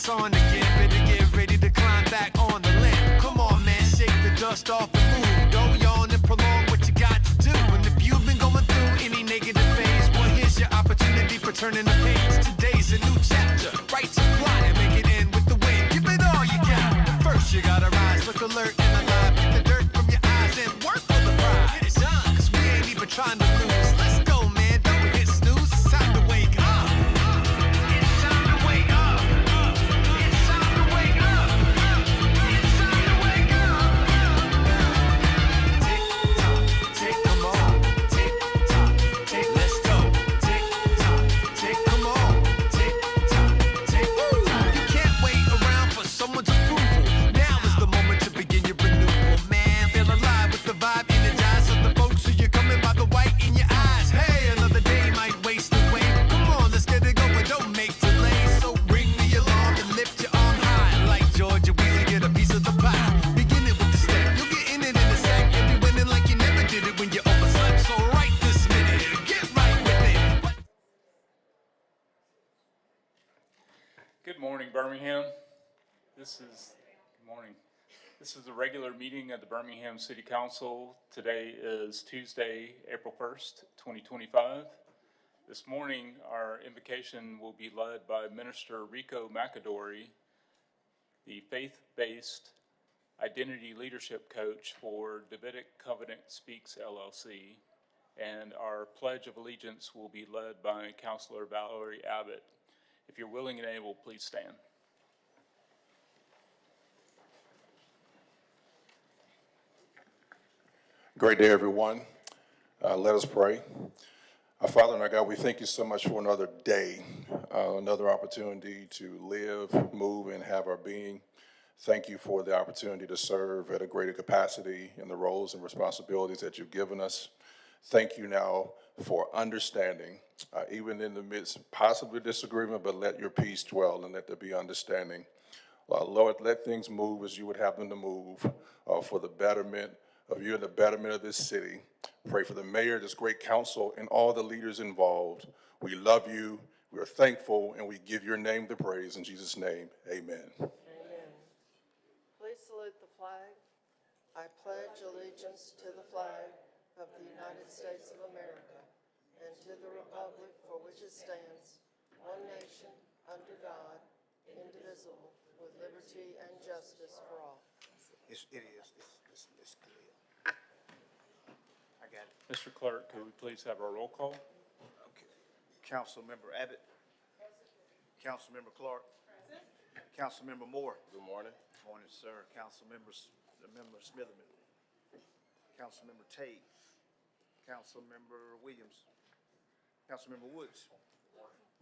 it's on again. Better get ready to climb back on the limb. Come on, man, shake the dust off the move. Don't yawn and prolong what you got to do. And if you've been going through any negative phase, well, here's your opportunity for turning the page. Today's a new chapter. Right to fly and make it end with the wind. Give it all you got. But first, you gotta rise, look alert and alive. Get the dirt from your eyes and work for the prize. Get it done, cause we ain't even trying to lose. Let's go, man, don't hit snooze. It's time to wake up. It's time to wake up. It's time to wake up. It's time to wake up. Tick tock, tick, come on. Tick tock, tick, let's go. Tick tock, tick, come on. Tick tock, tick. You can't wait around for someone's approval. Now is the moment to begin your renewal, man. Feel alive with the vibe energized of the folks who you're coming by the white in your eyes. Hey, another day might waste away. Come on, let's get it going. Don't make delays. So ring the alarm and lift your arm high. Like Georgia Weezy, get a piece of the pie. Begin it with the step. You'll get in it in a sec. You'll be winning like you never did it when you overslept. So right this minute, get right with it. Good morning, Birmingham. Good morning. This is a regular meeting of the Birmingham City Council. Today is Tuesday, April 1st, 2025. This morning, our invocation will be led by Minister Rico McAdory, the faith-based identity leadership coach for Davidic Covenant Speaks LLC. And our Pledge of Allegiance will be led by Counselor Valerie Abbott. If you're willing and able, please stand. Great day, everyone. Let us pray. Our Father and our God, we thank you so much for another day, another opportunity to live, move, and have our being. Thank you for the opportunity to serve at a greater capacity in the roles and responsibilities that you've given us. Thank you now for understanding, even in the midst of possibly disagreement, but let your peace dwell and let there be understanding. Lord, let things move as you would have them to move for the betterment of you and the betterment of this city. Pray for the mayor, this great council, and all the leaders involved. We love you, we are thankful, and we give your name the praise. In Jesus' name, amen. Amen. Please salute the flag. I pledge allegiance to the flag of the United States of America and to the republic for which it stands, one nation, under God, indivisible, with liberty and justice for all. It's clear. I got it. Mr. Clerk, could we please have our roll call? Okay. Councilmember Abbott. Councilmember Clark. Councilmember Moore. Good morning. Morning, sir. Councilmember Smitherman. Councilmember Tate. Councilmember Williams. Councilmember Woods.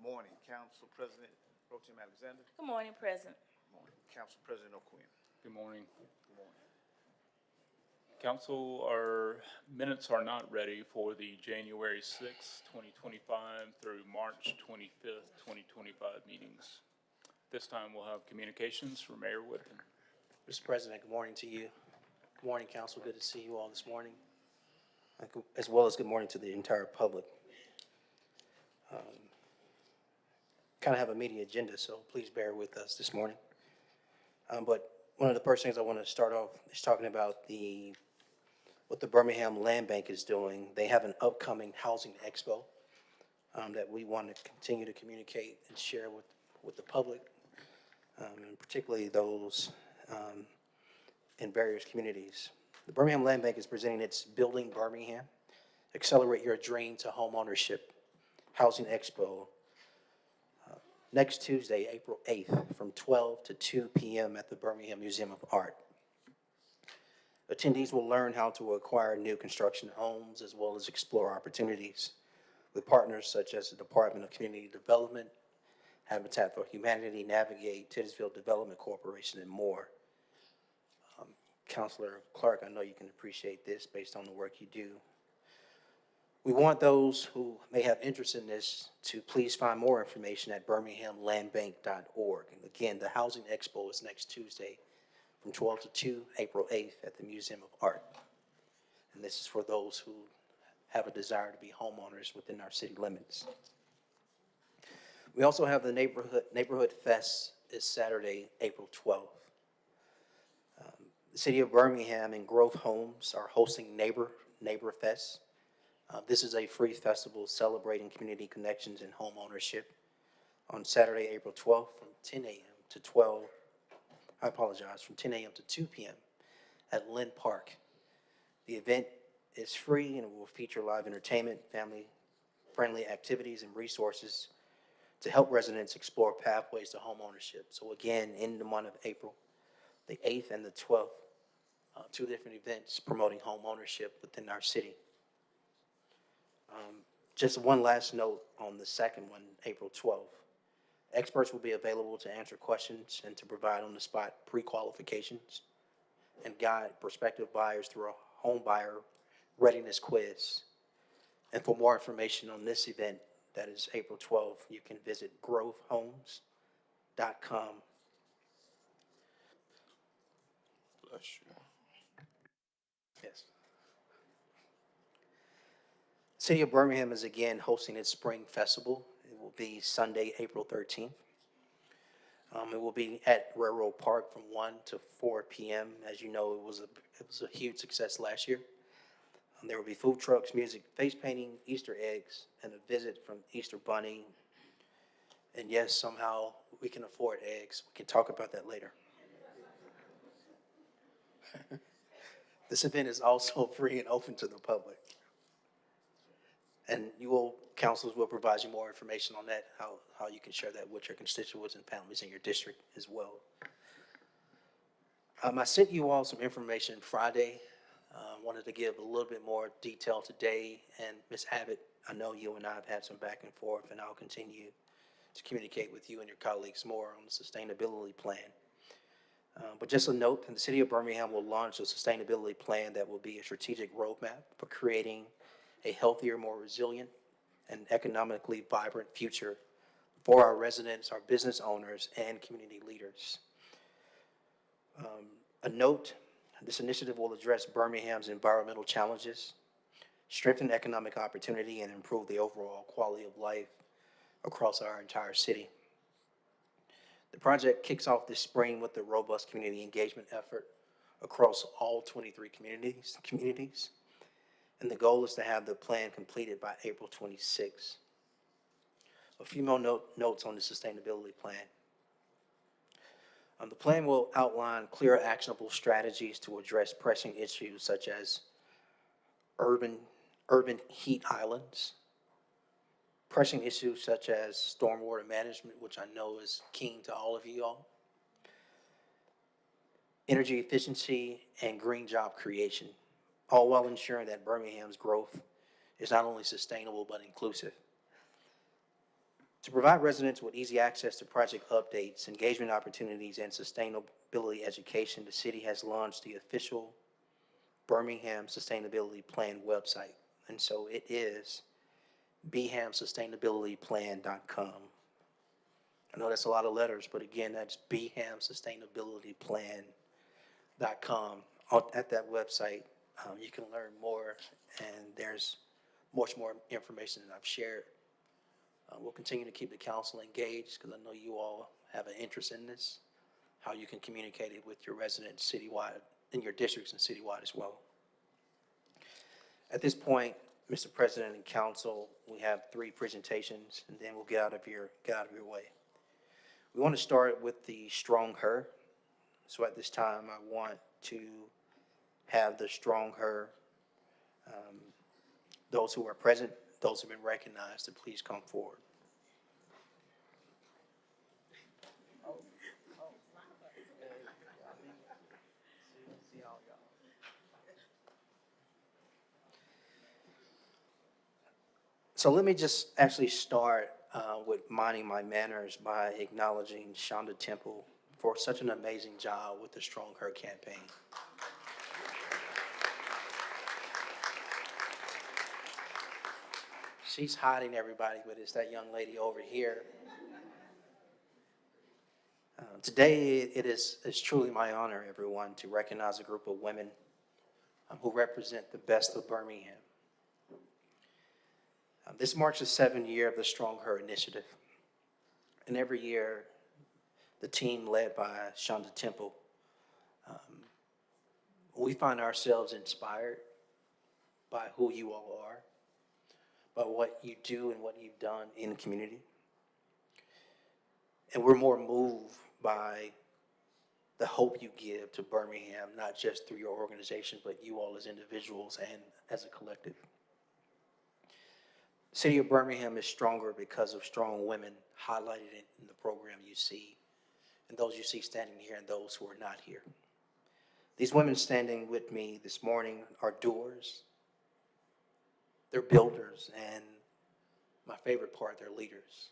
Morning. Council President Pro Tem Alexander. Good morning, President. Morning. Council President O'Quinn. Good morning. Good morning. Council, our minutes are not ready for the January 6th, 2025 through March 25th, 2025 meetings. This time we'll have communications from Mayor Woodfin. Mr. President, good morning to you. Good morning, Council. Good to see you all this morning, as well as good morning to the entire public. Kind of have a meaty agenda, so please bear with us this morning. But one of the first things I want to start off is talking about what the Birmingham Land Bank is doing. They have an upcoming housing expo that we want to continue to communicate and share with the public, and particularly those in various communities. The Birmingham Land Bank is presenting its Building Birmingham, Accelerate Your Dream to Home Ownership Housing Expo next Tuesday, April 8th, from 12 to 2 p.m. at the Birmingham Museum of Art. Attendees will learn how to acquire new construction homes as well as explore opportunities with partners such as the Department of Community Development, Habitat for Humanity, Navigate, Titusville Development Corporation, and more. Councilor Clark, I know you can appreciate this based on the work you do. We want those who may have interest in this to please find more information at birminghamlandbank.org. And again, the Housing Expo is next Tuesday from 12 to 2, April 8th at the Museum of Art. And this is for those who have a desire to be homeowners within our city limits. We also have the Neighborhood Fest is Saturday, April 12th. The city of Birmingham and Grove Homes are hosting Neighbor Fest. This is a free festival celebrating community connections and home ownership on Saturday, April 12th from 10 a.m. to 2 p.m. at Lynn Park. The event is free and will feature live entertainment, family-friendly activities, and resources to help residents explore pathways to home ownership. So again, in the month of April, the 8th and the 12th, two different events promoting home ownership within our city. Just one last note on the second one, April 12th. Experts will be available to answer questions and to provide on-the-spot pre-qualifications and guide prospective buyers through a home buyer readiness quiz. And for more information on this event, that is April 12th, you can visit grovehomes.com. Bless you. Yes. City of Birmingham is again hosting its Spring Festival. It will be Sunday, April 13th. It will be at Railroad Park from 1 to 4 p.m. As you know, it was a huge success last year. There will be food trucks, music, face painting, Easter eggs, and a visit from Easter Bunny. And yes, somehow we can afford eggs. We can talk about that later. This event is also free and open to the public. And councils will provide you more information on that, how you can share that with your constituents and families in your district as well. I sent you all some information Friday. Wanted to give a little bit more detail today. And Ms. Abbott, I know you and I have had some back and forth, and I'll continue to communicate with you and your colleagues more on the sustainability plan. But just a note, the city of Birmingham will launch a sustainability plan that will be a strategic roadmap for creating a healthier, more resilient, and economically vibrant future for our residents, our business owners, and community leaders. A note, this initiative will address Birmingham's environmental challenges, strengthen economic opportunity, and improve the overall quality of life across our entire city. The project kicks off this spring with a robust community engagement effort across all 23 communities. And the goal is to have the plan completed by April 26. A few more notes on the sustainability plan. The plan will outline clear, actionable strategies to address pressing issues such as urban heat islands, pressing issues such as stormwater management, which I know is keen to all of you all, energy efficiency, and green job creation, all while ensuring that Birmingham's growth is not only sustainable but inclusive. To provide residents with easy access to project updates, engagement opportunities, and sustainability education, the city has launched the official Birmingham Sustainability Plan website. And so it is bhamsustainabilityplan.com. I know that's a lot of letters, but again, that's bhamsustainabilityplan.com. At that website, you can learn more, and there's much more information that I've shared. We'll continue to keep the council engaged because I know you all have an interest in this, how you can communicate it with your residents citywide, in your districts and citywide as well. At this point, Mr. President and Council, we have 3 presentations, and then we'll get out of your way. We want to start with the Strong Her. So at this time, I want to have the Strong Her, those who are present, those who have been recognized, to please come forward. So let me just actually start with minding my manners by acknowledging Shonda Temple for such an amazing job with the Strong Her campaign. She's hiding everybody, but it's that young lady over here. Today, it's truly my honor, everyone, to recognize a group of women who represent the best of Birmingham. This marks the 7th year of the Strong Her initiative. And every year, the team led by Shonda Temple. We find ourselves inspired by who you all are, by what you do and what you've done in the community. And we're more moved by the hope you give to Birmingham, not just through your organization, but you all as individuals and as a collective. The city of Birmingham is stronger because of strong women highlighted in the program you see, and those you see standing here and those who are not here. These women standing with me this morning are doers, they're builders, and my favorite part, they're leaders.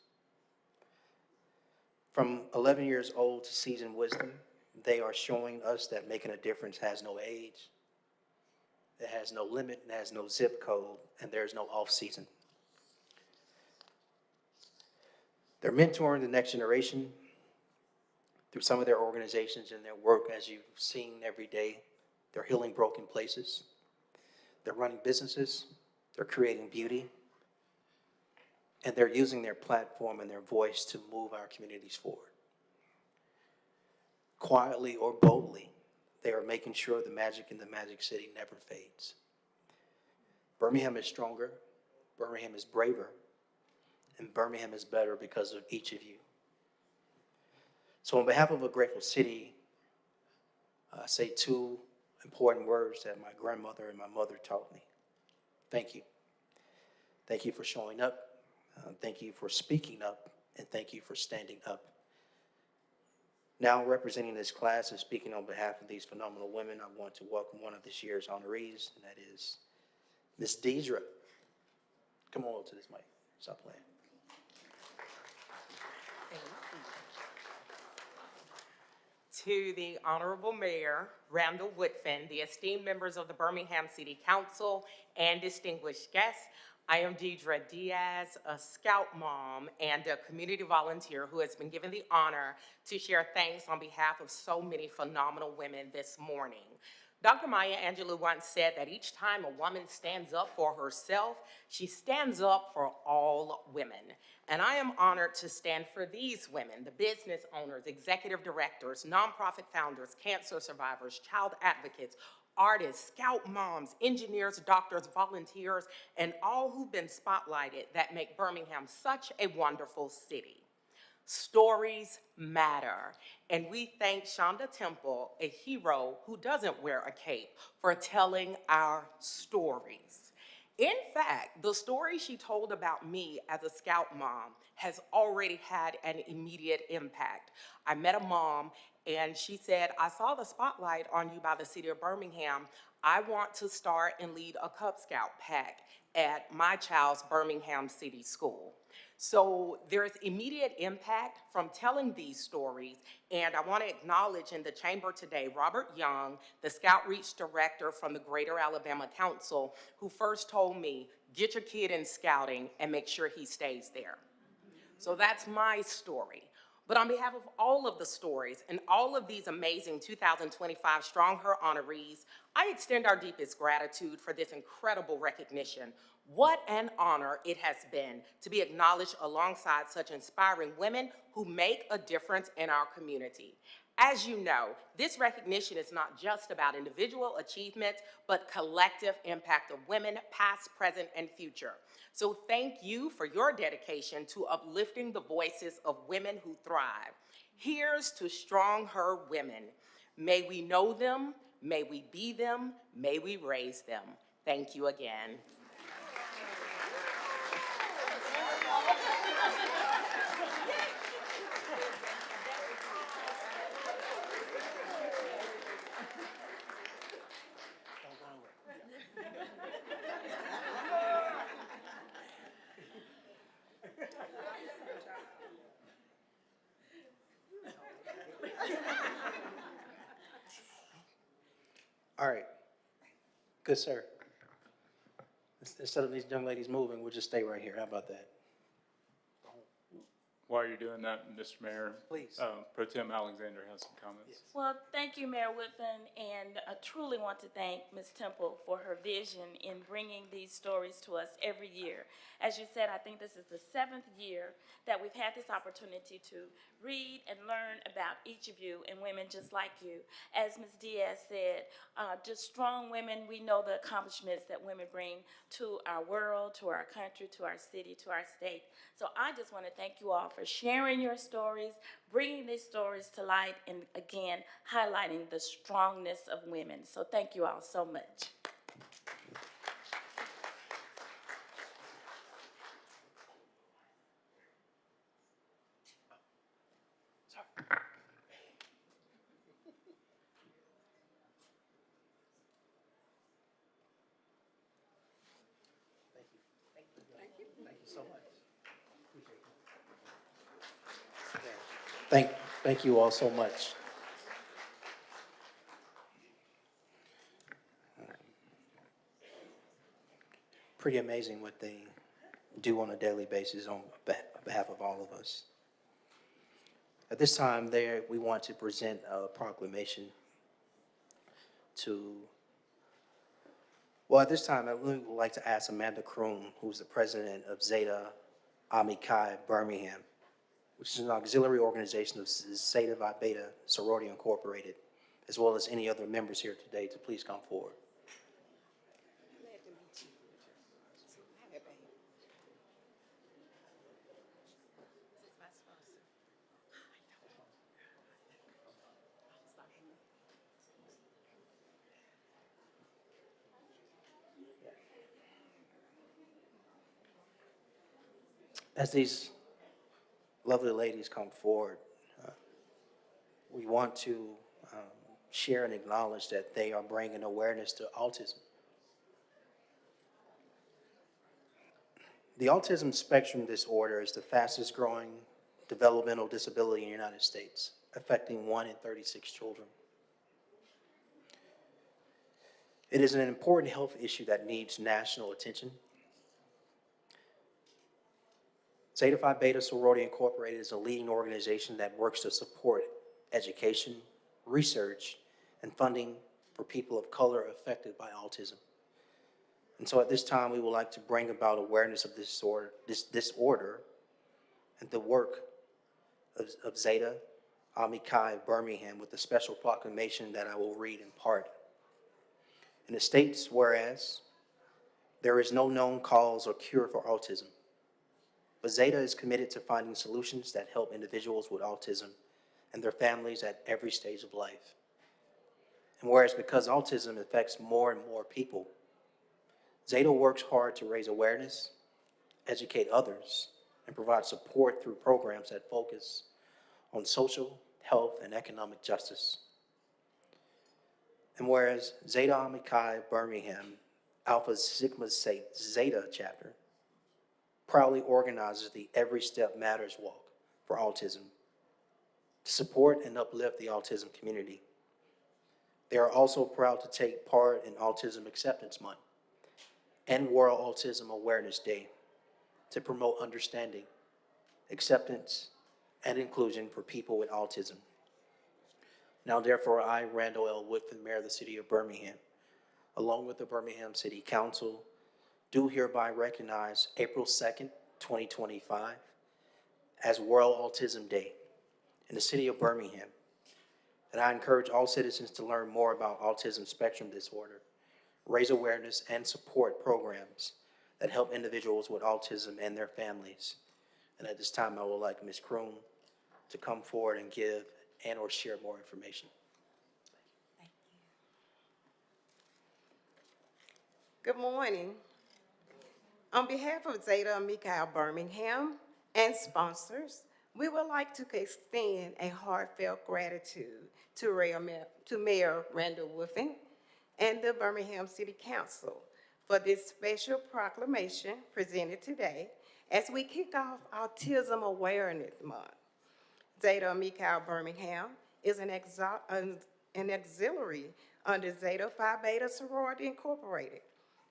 From 11 years old to seasoned wisdom, they are showing us that making a difference has no age, it has no limit, it has no zip code, and there's no off-season. They're mentoring the next generation through some of their organizations and their work, as you've seen every day. They're healing broken places. They're running businesses. They're creating beauty. And they're using their platform and their voice to move our communities forward. Quietly or boldly, they are making sure the magic in the Magic City never fades. Birmingham is stronger. Birmingham is braver. And Birmingham is better because of each of you. So on behalf of a grateful city, I say two important words that my grandmother and my mother taught me. Thank you. Thank you for showing up. Thank you for speaking up. And thank you for standing up. Now representing this class and speaking on behalf of these phenomenal women, I want to welcome one of this year's honorees, and that is Miss Deidre. Come on to this mic. Stop playing. To the Honorable Mayor, Randall Woodfin, the esteemed members of the Birmingham City Council, and distinguished guests, I am Deidre Diaz, a Scout mom and a community volunteer who has been given the honor to share thanks on behalf of so many phenomenal women this morning. Dr. Maya Angelou once said that each time a woman stands up for herself, she stands up for all women. And I am honored to stand for these women, the business owners, executive directors, nonprofit founders, cancer survivors, child advocates, artists, scout moms, engineers, doctors, volunteers, and all who've been spotlighted that make Birmingham such a wonderful city. Stories matter, and we thank Shonda Temple, a hero who doesn't wear a cape, for telling our stories. In fact, the story she told about me as a Scout mom has already had an immediate impact. I met a mom and she said, I saw the spotlight on you by the city of Birmingham. I want to start and lead a Cub Scout pack at my child's Birmingham City School. So there's immediate impact from telling these stories, and I want to acknowledge in the chamber today Robert Young, the Scout Reach Director from the Greater Alabama Council, who first told me, get your kid in scouting and make sure he stays there. So that's my story. But on behalf of all of the stories and all of these amazing 2025 Strong Her honorees, I extend our deepest gratitude for this incredible recognition. What an honor it has been to be acknowledged alongside such inspiring women who make a difference in our community. As you know, this recognition is not just about individual achievements, but collective impact of women, past, present, and future. So thank you for your dedication to uplifting the voices of women who thrive. Here's to Strong Her women. May we know them, may we be them, may we raise them. Thank you again. All right. Good, sir. Instead of these young ladies moving, we'll just stay right here. How about that? While you're doing that, Mr. Mayor. Please. Pro Tem Alexander has some comments. Well, thank you, Mayor Woodfin, and I truly want to thank Ms. Temple for her vision in bringing these stories to us every year. As you said, I think this is the 7th year that we've had this opportunity to read and learn about each of you and women just like you. As Ms. Diaz said, just strong women, we know the accomplishments that women bring to our world, to our country, to our city, to our state. So I just want to thank you all for sharing your stories, bringing these stories to light, and again, highlighting the strongness of women. So thank you all so much. Thank you so much. Thank you all so much. Pretty amazing what they do on a daily basis on behalf of all of us. At this time, we want to present a proclamation at this time, I would like to ask Amanda Kroon, who's the president of Zeta Omni Chi Birmingham, which is an auxiliary organization of Zeta Phi Beta Sorority Incorporated, as well as any other members here today, to please come forward. As these lovely ladies come forward, we want to share and acknowledge that they are bringing awareness to autism. The autism spectrum disorder is the fastest growing developmental disability in the United States, affecting 1 in 36 children. It is an important health issue that needs national attention. Zeta Phi Beta Sorority Incorporated is a leading organization that works to support education, research, and funding for people of color affected by autism. And so at this time, we would like to bring about awareness of this disorder and the work of Zeta Omni Chi Birmingham with a special proclamation that I will read in part. And it states, whereas there is no known cause or cure for autism, but Zeta is committed to finding solutions that help individuals with autism and their families at every stage of life. And whereas because autism affects more and more people, Zeta works hard to raise awareness, educate others, and provide support through programs that focus on social, health, and economic justice. And whereas Zeta Omni Chi Birmingham Alpha Sigma Zeta chapter proudly organizes the Every Step Matters Walk for autism to support and uplift the autism community. They are also proud to take part in Autism Acceptance Month and World Autism Awareness Day to promote understanding, acceptance, and inclusion for people with autism. Now, therefore, I, Randall L. Woodfin, Mayor of the City of Birmingham, along with the Birmingham City Council, do hereby recognize April 2nd, 2025 as World Autism Day in the City of Birmingham. And I encourage all citizens to learn more about autism spectrum disorder, raise awareness, and support programs that help individuals with autism and their families. And at this time, I would like Ms. Kroon to come forward and give and or share more information. Good morning. On behalf of Zeta Omni Chi Birmingham and sponsors, we would like to extend a heartfelt gratitude to Mayor Randall Woodfin and the Birmingham City Council for this special proclamation presented today as we kick off Autism Awareness Month. Zeta Omni Chi Birmingham is an auxiliary under Zeta Phi Beta Sorority Incorporated,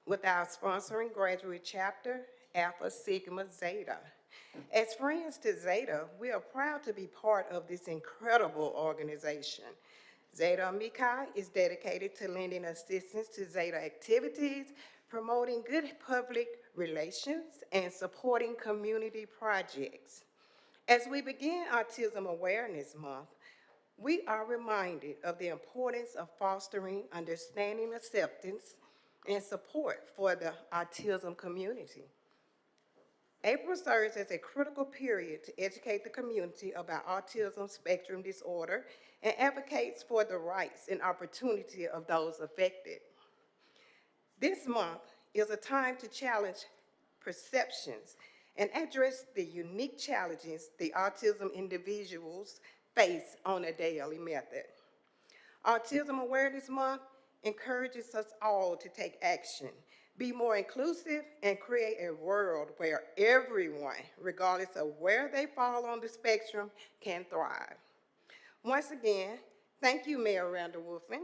with our sponsoring graduate chapter, Alpha Sigma Zeta, As friends to Zeta, we are proud to be part of this incredible organization. Zeta Amici is dedicated to lending assistance to Zeta activities, promoting good public relations, and supporting community projects. As we begin Autism Awareness Month, we are reminded of the importance of fostering understanding, acceptance, and support for the autism community. April serves as a critical period to educate the community about autism spectrum disorder and advocates for the rights and opportunity of those affected. This month is a time to challenge perceptions and address the unique challenges the autism individuals face on a daily method. Autism Awareness Month encourages us all to take action, be more inclusive, and create a world where everyone, regardless of where they fall on the spectrum, can thrive. Once again, thank you, Mayor Randall Wolfen,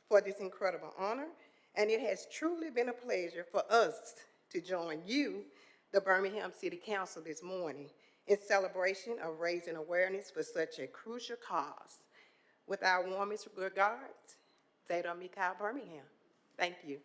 for this incredible honor, and it has truly been a pleasure for us to join you, the Birmingham City Council, this morning in celebration of raising awareness for such a crucial cause. With our warmest regards, Zeta Amici Birmingham. Thank you.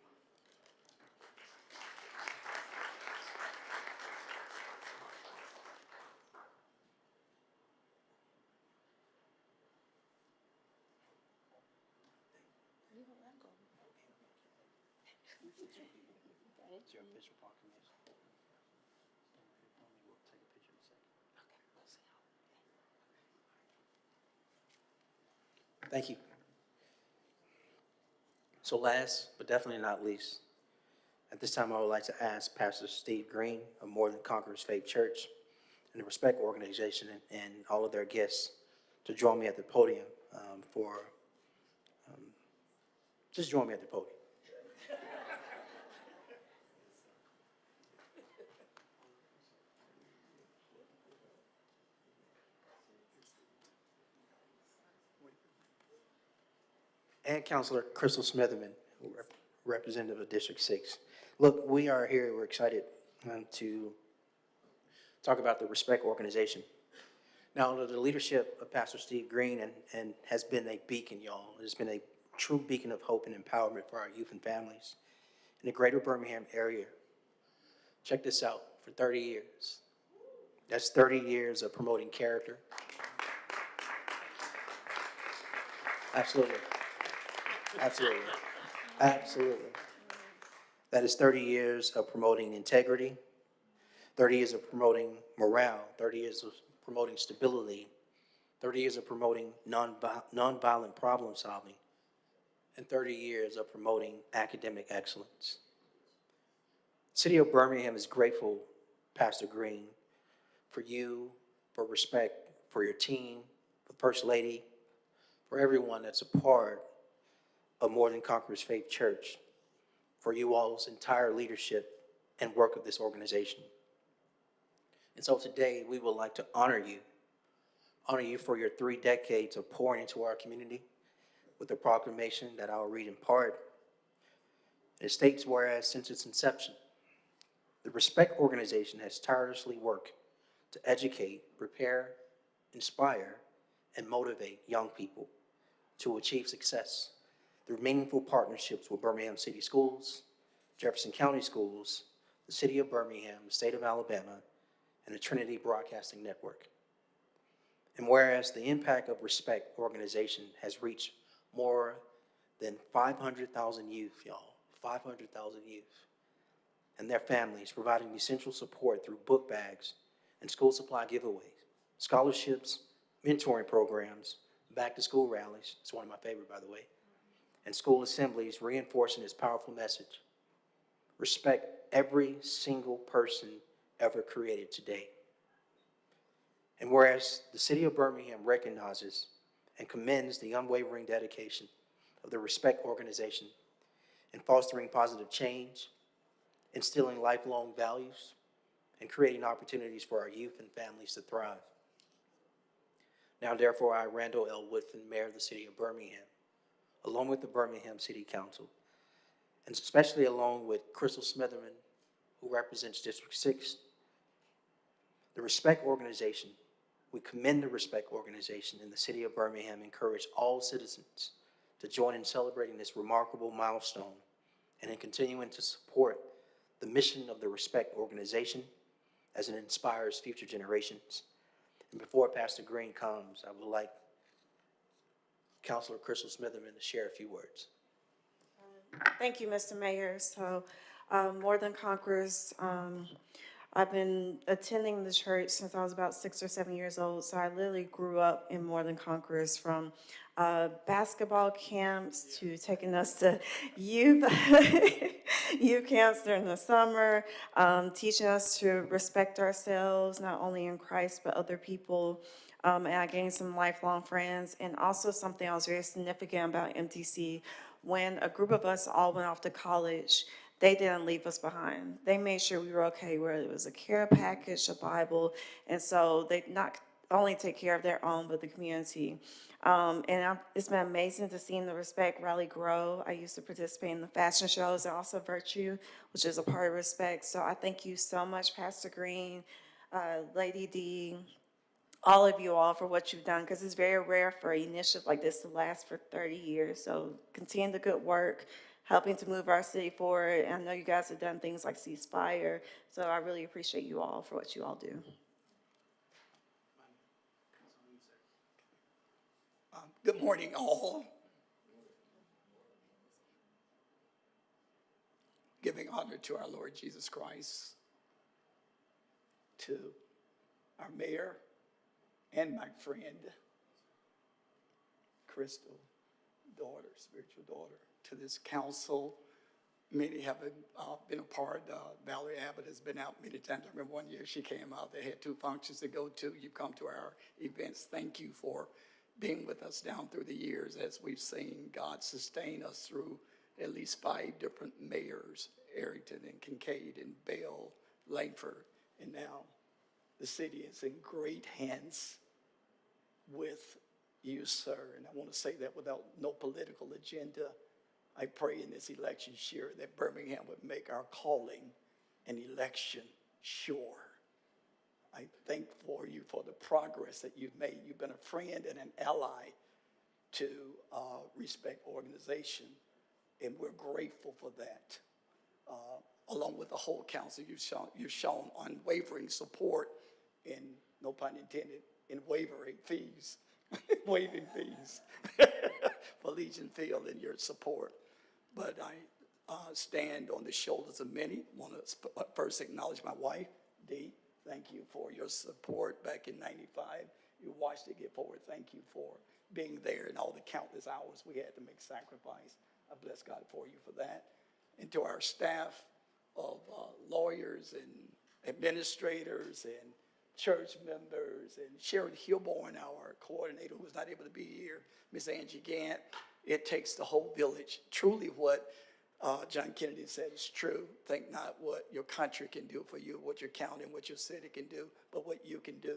Thank you. So last, but definitely not least, at this time I would like to ask Pastor Steve Green of More Than Conquerors Faith Church and the Respect Organization and all of their guests to join me at the podium just join me at the podium. And Councilor Crystal Smitherman, representative of District 6. Look, we are here, we're excited to talk about the Respect Organization. Now, under the leadership of Pastor Steve Green and has been a beacon, y'all. It's been a true beacon of hope and empowerment for our youth and families in the greater Birmingham area. Check this out, for 30 years. That's 30 years of promoting character. Absolutely. Absolutely. Absolutely. That is 30 years of promoting integrity, 30 years of promoting morale, 30 years of promoting stability, 30 years of promoting nonviolent problem solving, and 30 years of promoting academic excellence. The City of Birmingham is grateful, Pastor Green, for you, for respect, for your team, for the First Lady, for everyone that's a part of More Than Conquerors Faith Church, for you all's entire leadership and work of this organization. And so today we would like to honor you for your 3 decades of pouring into our community with a proclamation that I'll read in part. It states, whereas since its inception, the Respect Organization has tirelessly worked to educate, prepare, inspire, and motivate young people to achieve success through meaningful partnerships with Birmingham City Schools, Jefferson County Schools, the City of Birmingham, the State of Alabama, and the Trinity Broadcasting Network. And whereas the impact of Respect Organization has reached more than 500,000 youth, y'all, 500,000 youth, and their families, providing essential support through book bags and school supply giveaways, scholarships, mentoring programs, back-to-school rallies, it's one of my favorite, by the way, and school assemblies, reinforcing this powerful message. Respect every single person ever created today. And whereas the City of Birmingham recognizes and commends the unwavering dedication of the Respect Organization in fostering positive change, instilling lifelong values, and creating opportunities for our youth and families to thrive. Now, therefore, I, Randall L. Woodfin, Mayor of the City of Birmingham, along with the Birmingham City Council, and especially along with Crystal Smitherman, who represents District 6, The Respect organization, we commend the Respect organization in the city of Birmingham, encourage all citizens to join in celebrating this remarkable milestone and in continuing to support the mission of the Respect organization as it inspires future generations. And before Pastor Green comes, I would like Councilor Crystal Smitherman to share a few words. Thank you, Mr. Mayor. So, More Than Conquerors, I've been attending the church since I was about 6 or 7 years old. So I literally grew up in More Than Conquerors, from basketball camps to taking us to youth youth camps during the summer, teaching us to respect ourselves, not only in Christ, but other people. And I gained some lifelong friends. And also something else very significant about MTC, when a group of us all went off to college, they didn't leave us behind. They made sure we were okay, whether it was a care package, a Bible. And so they not only take care of their own, but the community. It's been amazing to see the Respect rally grow. I used to participate in the fashion shows and also Virtue, which is a part of Respect. So I thank you so much, Pastor Green, Lady D, all of you all for what you've done, because it's very rare for an initiative like this to last for 30 years. So continue the good work, helping to move our city forward. And I know you guys have done things like Ceasefire, so I really appreciate you all for what you all do. Good morning, all. Giving honor to our Lord Jesus Christ, to our mayor, and my friend, Crystal, daughter, spiritual daughter, to this council. Many have been a part. Valerie Abbott has been out many times. I remember one year she came out. They had 2 functions to go to. You come to our events. Thank you for being with us down through the years as we've seen God sustain us through at least 5 different mayors, Arrington and Kincaid and Bell, Langford, and now the city is in great hands with you, sir. And I want to say that without no political agenda. I pray in this election year that Birmingham would make our calling an election sure. I thank for you for the progress that you've made. You've been a friend and an ally to Respect organization, and we're grateful for that. Along with the whole council, you've shown unwavering support, and no pun intended, in waiving fees for Legion Field and your support. But I stand on the shoulders of many. I want to first acknowledge my wife, Dee. Thank you for your support back in '95. You watched it get forward. Thank you for being there and all the countless hours we had to make sacrifice. I bless God for you for that. And to our staff of lawyers and administrators and church members, and Sharon Hilborn, our coordinator, who was not able to be here, Miss Angie Gant. It takes the whole village. Truly what John Kennedy said is true. Think not what your country can do for you, what your county and what your city can do, but what you can do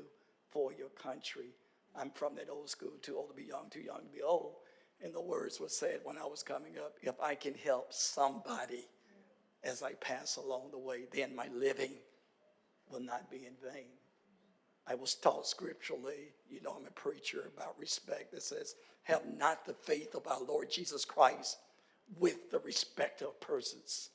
for your country. I'm from that old school, too old to be young, too young to be old. And the words were said when I was coming up, if I can help somebody as I pass along the way, then my living will not be in vain. I was taught scripturally, you know, I'm a preacher, about respect that says, have not the faith of our Lord Jesus Christ with the respect of persons.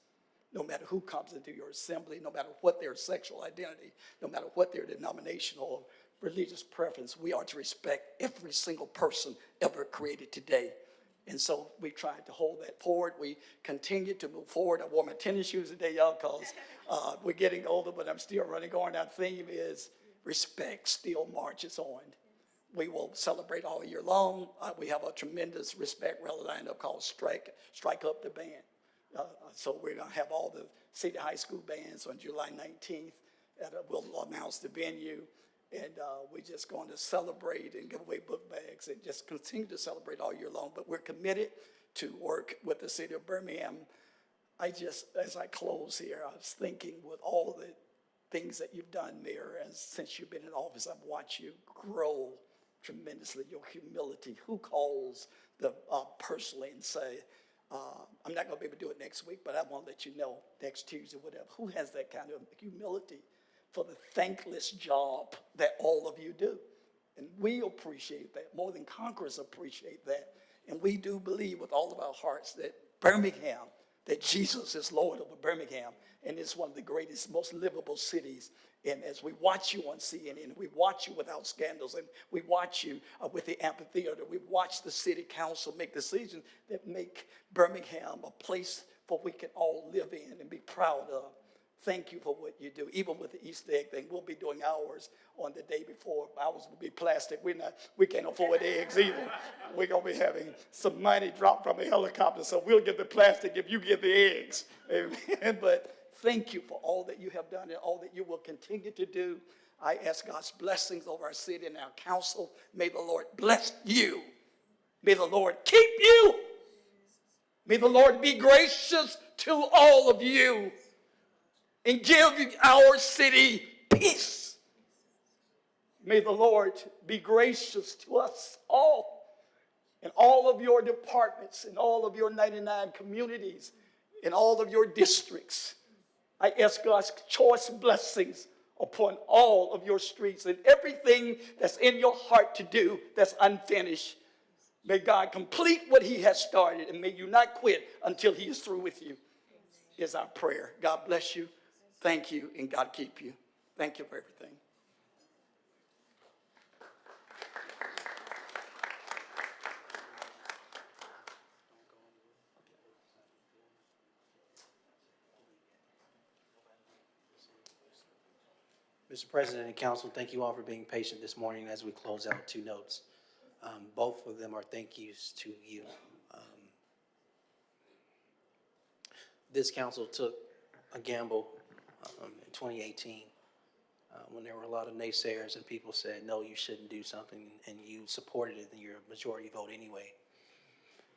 No matter who comes into your assembly, no matter what their sexual identity, no matter what their denominational or religious preference, we are to respect every single person ever created today. And so we tried to hold that forward. We continue to move forward. I wore my tennis shoes today, y'all, because we're getting older, but I'm still running on. Our theme is respect still marches on. We will celebrate all year long. We have a tremendous respect rally lineup called Strike Up the Band. So we're going to have all the city high school bands on July 19th. We'll announce the venue. And we're just going to celebrate and give away book bags and just continue to celebrate all year long. But we're committed to work with the city of Birmingham. As I close here, I was thinking with all the things that you've done, Mayor, since you've been in office, I've watched you grow tremendously, your humility. Who calls personally and say, I'm not going to be able to do it next week, but I want to let you know next Tuesday, whatever. Who has that kind of humility for the thankless job that all of you do. And we appreciate that, more than conquerors appreciate that. And we do believe with all of our hearts that Birmingham, that Jesus is Lord over Birmingham, and it's one of the greatest, most livable cities. And as we watch you on CNN, we watch you without scandals, and we watch you with the amphitheater, we watch the city council make decisions that make Birmingham a place for we can all live in and be proud of. Thank you for what you do. Even with the Easter egg thing, we'll be doing ours on the day before. Ours will be plastic. We can't afford eggs either. We're going to be having some money dropped from a helicopter, so we'll get the plastic if you get the eggs. Amen. But thank you for all that you have done and all that you will continue to do. I ask God's blessings over our city and our council. May the Lord bless you. May the Lord keep you. May the Lord be gracious to all of you and give our city peace. May the Lord be gracious to us all in all of your departments, in all of your 99 communities, in all of your districts. I ask God's choice blessings upon all of your streets and everything that's in your heart to do that's unfinished. May God complete what he has started, and may you not quit until he is through with you, is our prayer. God bless you. Thank you, and God keep you. Thank you for everything. Mr. President and Council, thank you all for being patient this morning as we close out 2 notes. Both of them are thank yous to you. This council took a gamble in 2018 when there were a lot of naysayers and people said, no, you shouldn't do something, and you supported it in your majority vote anyway.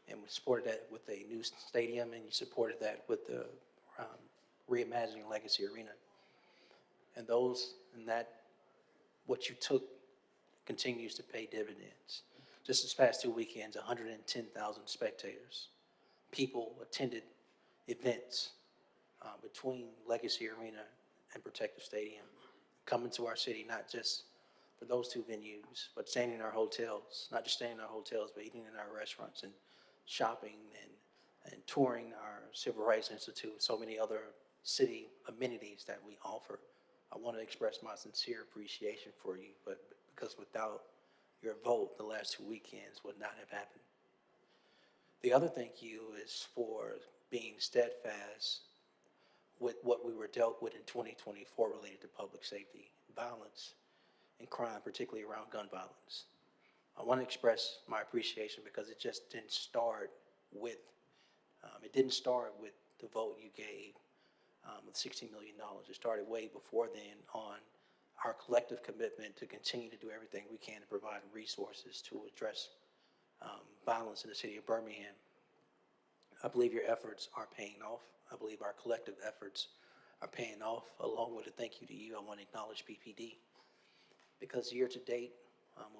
And we supported that with a new stadium, and you supported that with the reimagining Legacy Arena. And what you took continues to pay dividends. Just this past 2 weekends, 110,000 spectators. People attended events between Legacy Arena and Protective Stadium, coming to our city, not just for those 2 venues, but staying in our hotels, not just staying in our hotels, but eating in our restaurants and shopping and touring our Civil Rights Institute and so many other city amenities that we offer. I want to express my sincere appreciation for you, but because without your vote, the last 2 weekends would not have happened. The other thank you is for being steadfast with what we were dealt with in 2024 related to public safety, violence, and crime, particularly around gun violence. I want to express my appreciation because it just didn't start with, the vote you gave of $16 million. It started way before then on our collective commitment to continue to do everything we can to provide resources to address violence in the city of Birmingham. I believe your efforts are paying off. I believe our collective efforts are paying off. Along with a thank you to you, I want to acknowledge BPD because year to date,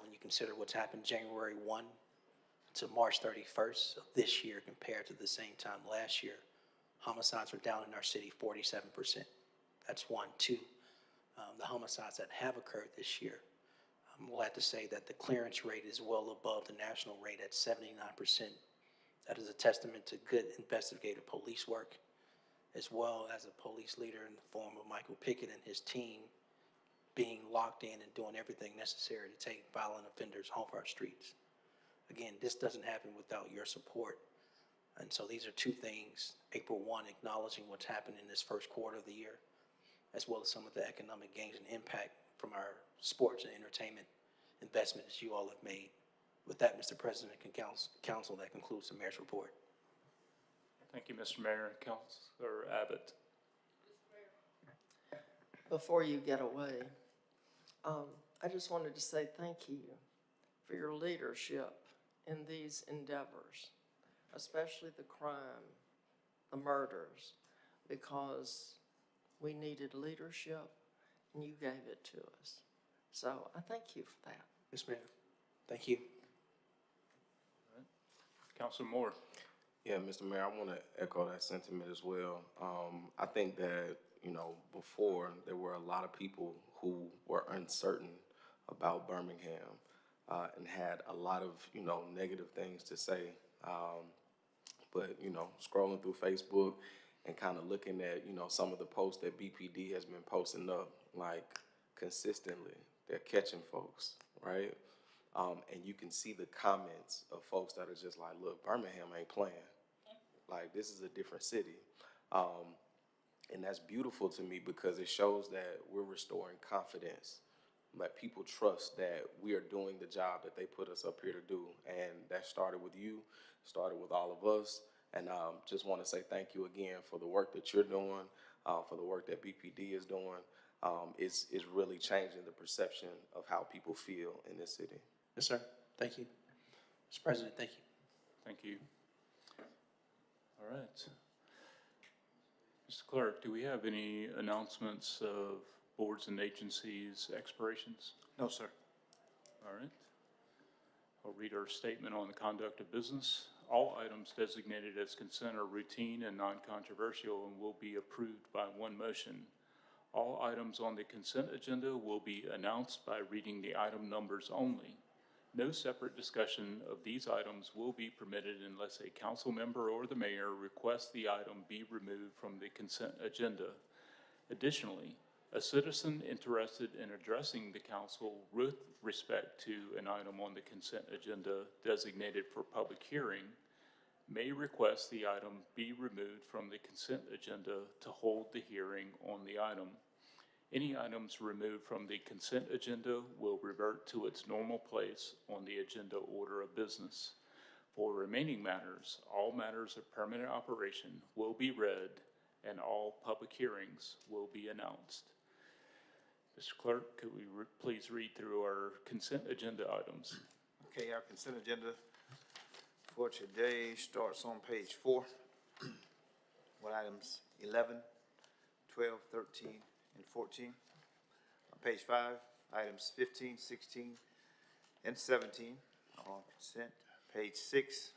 when you consider what's happened January 1 to March 31st of this year compared to the same time last year, homicides are down in our city 47%. That's 1. 2, the homicides that have occurred this year, I'm glad to say that the clearance rate is well above the national rate at 79%. That is a testament to good investigative police work, as well as a police leader in the form of Michael Pickett and his team being locked in and doing everything necessary to take violent offenders off our streets. Again, this doesn't happen without your support. And so these are 2 things. April 1, acknowledging what's happened in this first quarter of the year, as well as some of the economic gains and impact from our sports and entertainment investments you all have made. With that, Mr. President and Council, that concludes the mayor's report. Thank you, Mr. Mayor. Councilor Abbott. Before you get away, I just wanted to say thank you for your leadership in these endeavors, especially the crime, the murders, because we needed leadership and you gave it to us. So I thank you for that. Yes, ma'am. Thank you. Councilor Moore. Yeah, Mr. Mayor, I want to echo that sentiment as well. I think that, before, there were a lot of people who were uncertain about Birmingham and had a lot of, negative things to say. But, scrolling through Facebook and kind of looking at, some of the posts that BPD has been posting up, like, consistently, they're catching folks, right? And you can see the comments of folks that are just like, look, Birmingham ain't playing. Like, this is a different city. And that's beautiful to me because it shows that we're restoring confidence. Let people trust that we are doing the job that they put us up here to do. And that started with you, started with all of us. And just want to say thank you again for the work that you're doing, for the work that BPD is doing. It's really changing the perception of how people feel in this city. Yes, sir. Thank you. Mr. President, thank you. Thank you. All right. Mr. Clerk, do we have any announcements of boards and agencies expirations? No, sir. All right. I'll read our statement on the conduct of business. All items designated as consent are routine and non-controversial and will be approved by one motion. All items on the consent agenda will be announced by reading the item numbers only. No separate discussion of these items will be permitted unless a council member or the mayor requests the item be removed from the consent agenda. Additionally, a citizen interested in addressing the council with respect to an item on the consent agenda designated for public hearing may request the item be removed from the consent agenda to hold the hearing on the item. Any items removed from the consent agenda will revert to its normal place on the agenda order of business. For remaining matters, all matters of permanent operation will be read and all public hearings will be announced. Mr. Clerk, could we please read through our consent agenda items? Okay, our consent agenda for today starts on page 4 with items 11, 12, 13, and 14. On page 5, items 15, 16, and 17 are on consent. Page 6,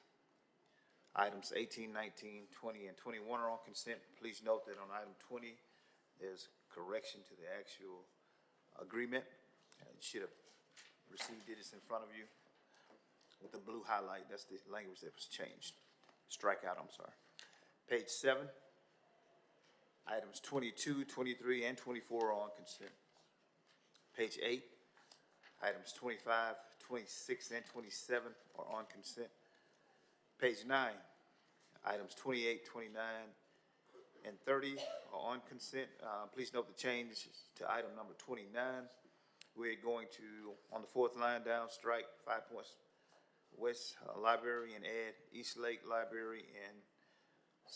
items 18, 19, 20, and 21 are on consent. Please note that on item 20, there's correction to the actual agreement. You should have received it. It's in front of you with the blue highlight. That's the language that was changed. Strikeout, I'm sorry. Page 7, items 22, 23, and 24 are on consent. Page 8, items 25, 26, and 27 are on consent. Page 9, items 28, 29, and 30 are on consent. Please note the change to item number 29. We're going to, on the fourth line down, strike 5 points West Library and add East Lake Library and the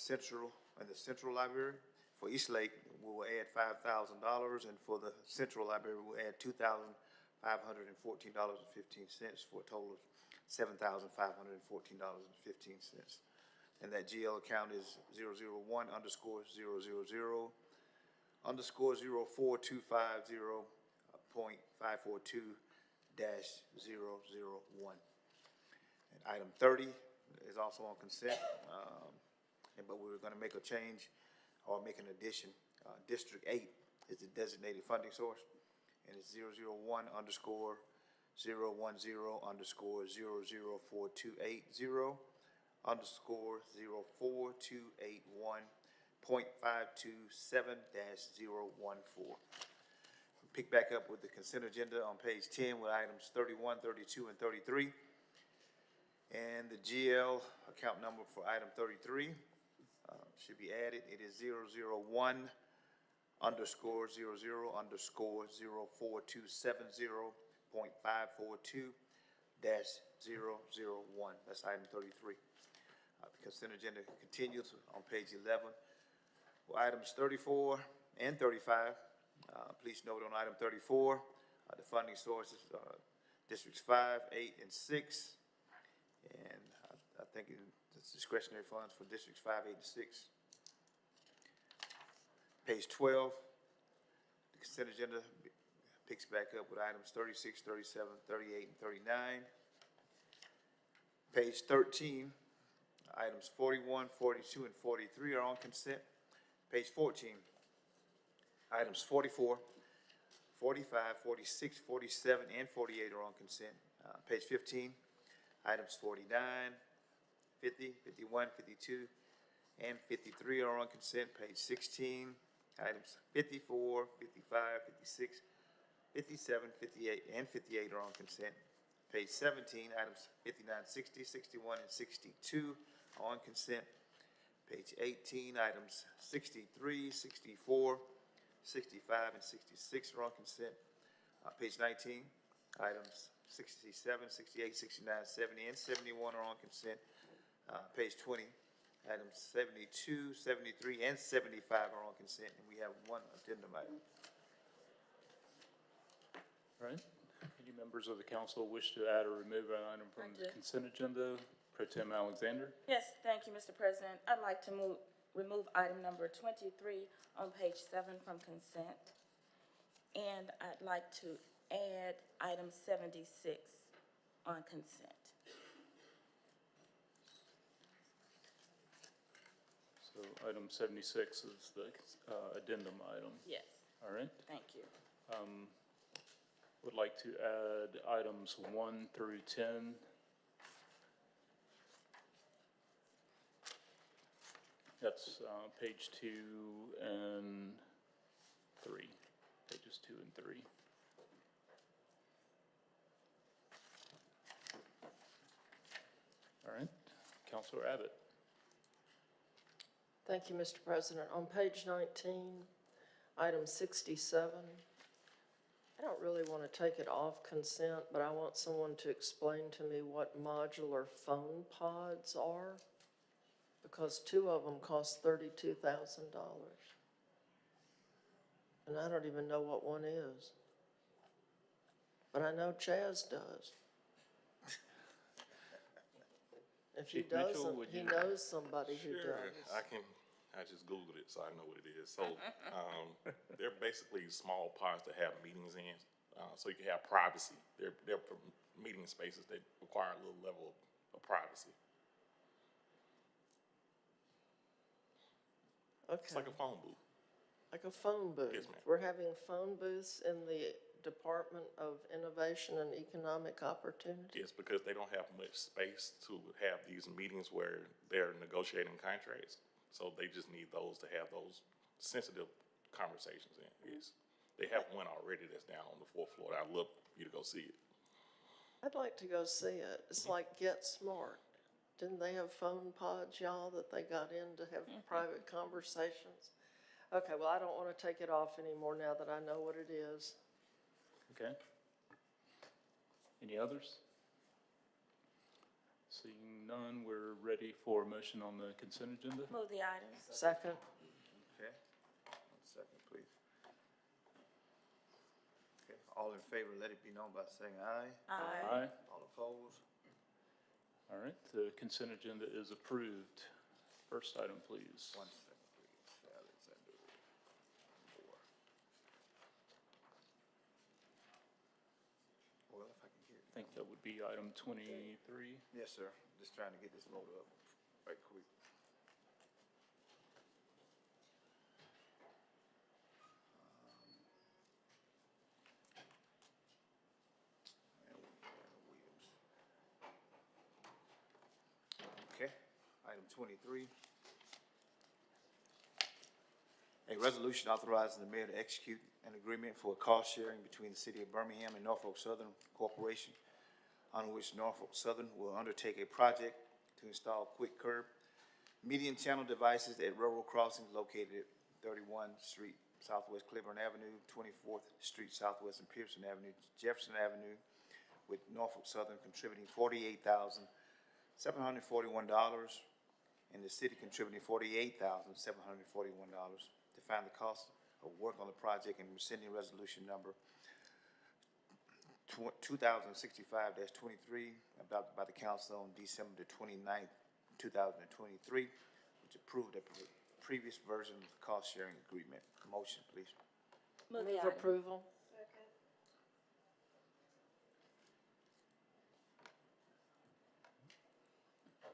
Central Library. For East Lake, we will add $5,000, and for the Central Library, we'll add $2,514.15 for a total of $7,514.15. And that GL account is 001_000-425.542-001. And item 30 is also on consent, but we're going to make a change or make an addition. District 8 is the designated funding source, and it's 001_00428.5271.527-014. Pick back up with the consent agenda on page 10 with items 31, 32, and 33. And the GL account number for item 33 should be added. It is 001_00427.542-001. That's item 33. The consent agenda continues on page 11. Well, items 34 and 35. Please note on item 34, the funding sources are districts 5, 8, and 6. And I think it's discretionary funds for districts 5, 8, and 6. Page 12, the consent agenda picks back up with items 36, 37, 38, and 39. Page 13, items 41, 42, and 43 are on consent. Page 14, Items 44, 45, 46, 47, and 48 are on consent. Page 15, items 49, 50, 51, 52, and 53 are on consent. Page 16, items 54, 55, 56, 57, 58, and 58 are on consent. Page 17, items 59, 60, 61, and 62 are on consent. Page 18, items 63, 64, 65, and 66 are on consent. Page 19, items 67, 68, 69, 70, and 71 are on consent. Page 20, items 72, 73, and 75 are on consent, and we have one addendum item. All right. Any members of the council wish to add or remove an item from the consent agenda? Pro Tem Alexander? Yes, thank you, Mr. President. I'd like to remove item number 23 on page 7 from consent. And I'd like to add item 76 on consent. So item 76 is the addendum item. Yes, All right. thank you. Would like to add items 1 through 10. That's page 2 and 3. Pages 2 and 3. All right. Counselor Abbott. Thank you, Mr. President. On page 19, item 67, I don't really want to take it off consent, but I want someone to explain to me what modular phone pods are, because 2 of them cost $32,000. And I don't even know what one is. But I know Chaz does. If he Chief Mitchell, doesn't, would he you- knows somebody who Sure, does. I just Googled it, so I know what it is. So, they're basically small pods to have meetings in, so you can have privacy. They're for meeting spaces that require a little level of privacy. It's Okay, like a phone booth. like a phone booth. Yes, ma'am. We're having phone booths in the Department of Innovation and Economic Opportunity. Yes, because they don't have much space to have these meetings where they're negotiating contracts. So they just need those to have those sensitive conversations in, yes. They have one already that's down on the 4th floor. I'd love you to go see it. I'd like to go see it. It's like Get Smart. Didn't they have phone pods, y'all, that they got in to have private conversations? Okay, well, I don't want to take it off anymore now that I know what it is. Okay. Any others? Seeing none, we're ready for a motion on the consent agenda. Move the items. Second, Okay, 1 second, please. Okay, all in favor, let it be known by saying aye. Aye. All opposed? All right, the consent agenda is approved. First item, please. 1 second, please. Alexander Moore. Well, if I can hear I think that would be item 23. Yes, sir. Just trying to get this loaded up right quick. Williams. Okay, item 23. A resolution authorizing the mayor to execute an agreement for cost sharing between the city of Birmingham and Norfolk Southern Corporation, on which Norfolk Southern will undertake a project to install quick curb median channel devices at railroad crossings located at 31 Street Southwest Claiborne Avenue, 24th Street Southwest and Pearson Avenue, Jefferson Avenue, with Norfolk Southern contributing $48,741 and the city contributing $48,741. To find the cost of work on the project and rescinding resolution number 2065-23 adopted by the council on December the 29th, 2023, which approved a previous version of the cost-sharing agreement. Motion, please. Move the move item. approval.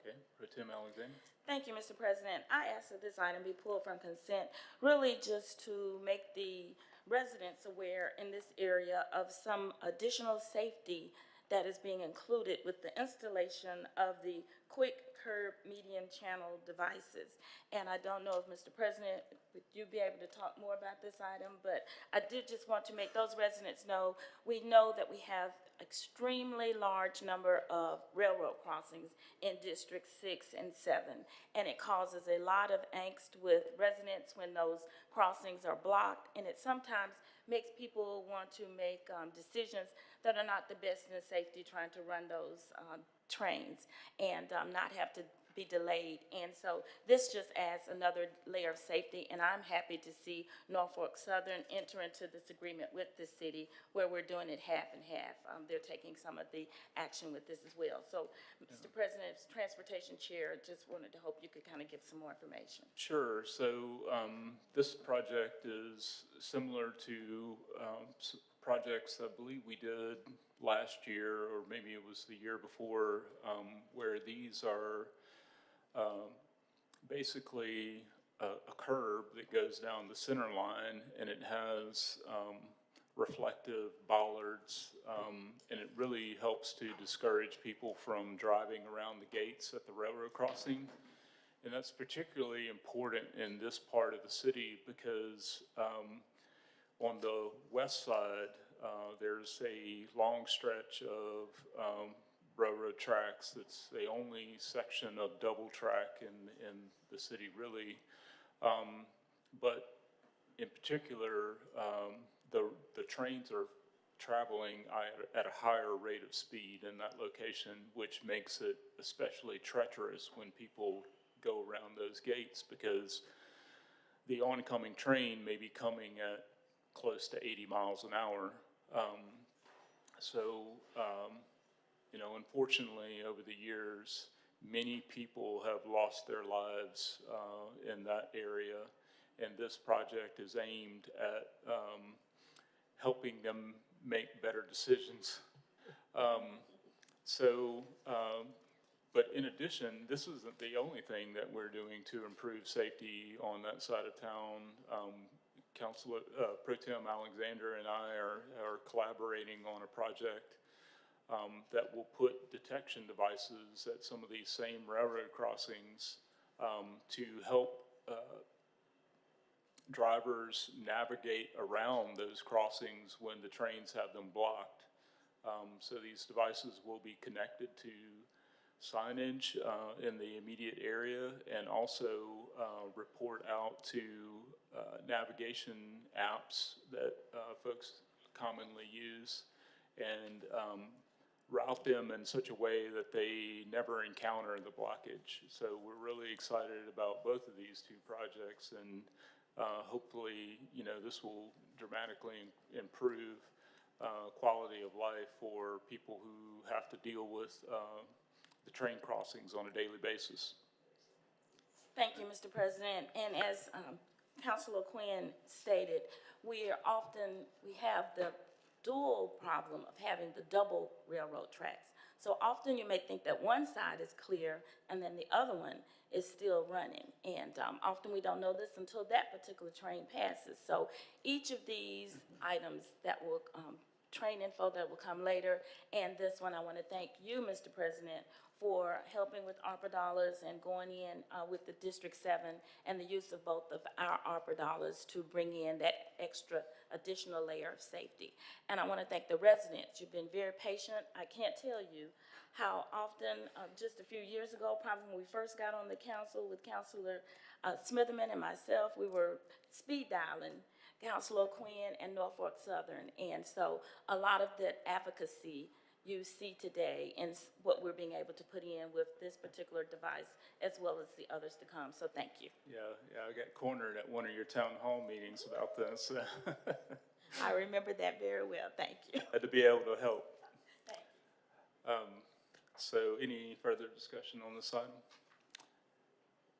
Okay, Pro Tem Alexander. Thank you, Mr. President. I ask that this item be pulled from consent, really just to make the residents aware in this area of some additional safety that is being included with the installation of the quick curb medium channel devices. And I don't know if, Mr. President, would you be able to talk more about this item? But I did just want to make those residents know, we know that we have extremely large number of railroad crossings in District 6 and 7. And it causes a lot of angst with residents when those crossings are blocked. And it sometimes makes people want to make decisions that are not the best in the safety, trying to run those trains and not have to be delayed. And so this just adds another layer of safety, and I'm happy to see Norfolk Southern enter into this agreement with the city where we're doing it half and half. They're taking some of the action with this as well. So, Mr. President, as Transportation Chair, just wanted to hope you could kind of give some more information. Sure. So this project is similar to projects I believe we did last year, or maybe it was the year before, where these are basically a curb that goes down the center line, and it has reflective bollards, and it really helps to discourage people from driving around the gates at the railroad crossing. And that's particularly important in this part of the city because on the west side, there's a long stretch of railroad tracks. It's the only section of double track in the city, really. But in particular, the trains are traveling at a higher rate of speed in that location, which makes it especially treacherous when people go around those gates, because the oncoming train may be coming at close to 80 miles an hour. Unfortunately, over the years, many people have lost their lives in that area, and this project is aimed at helping them make better decisions. But in addition, this isn't the only thing that we're doing to improve safety on that side of town. Councilor Pro Tem Alexander and I are collaborating on a project that will put detection devices at some of these same railroad crossings to help drivers navigate around those crossings when the trains have them blocked. So these devices will be connected to signage in the immediate area, and also report out to navigation apps that folks commonly use, and route them in such a way that they never encounter the blockage. So we're really excited about both of these two projects, and hopefully, this will dramatically improve quality of life for people who have to deal with the train crossings on a daily basis. Thank you, Mr. President. And as Councilor Quinn stated, we have the dual problem of having the double railroad tracks. So often you may think that one side is clear and then the other one is still running. And often we don't know this until that particular train passes. So each of these items that will, train info that will come later, and this one, I want to thank you, Mr. President, for helping with ARPA dollars and going in with the District 7 and the use of both of our ARPA dollars to bring in that extra additional layer of safety. And I want to thank the residents. You've been very patient. I can't tell you how often, just a few years ago, probably when we first got on the council with Councilor Smitherman and myself, we were speed dialing Councilor Quinn and Norfolk Southern. And so a lot of that advocacy you see today in what we're being able to put in with this particular device, as well as the others to come. So thank you. Yeah, I got cornered at one of your town hall meetings about this. I remember that very well. Thank you. Had to be able to help. Thank you. So any further discussion on this item?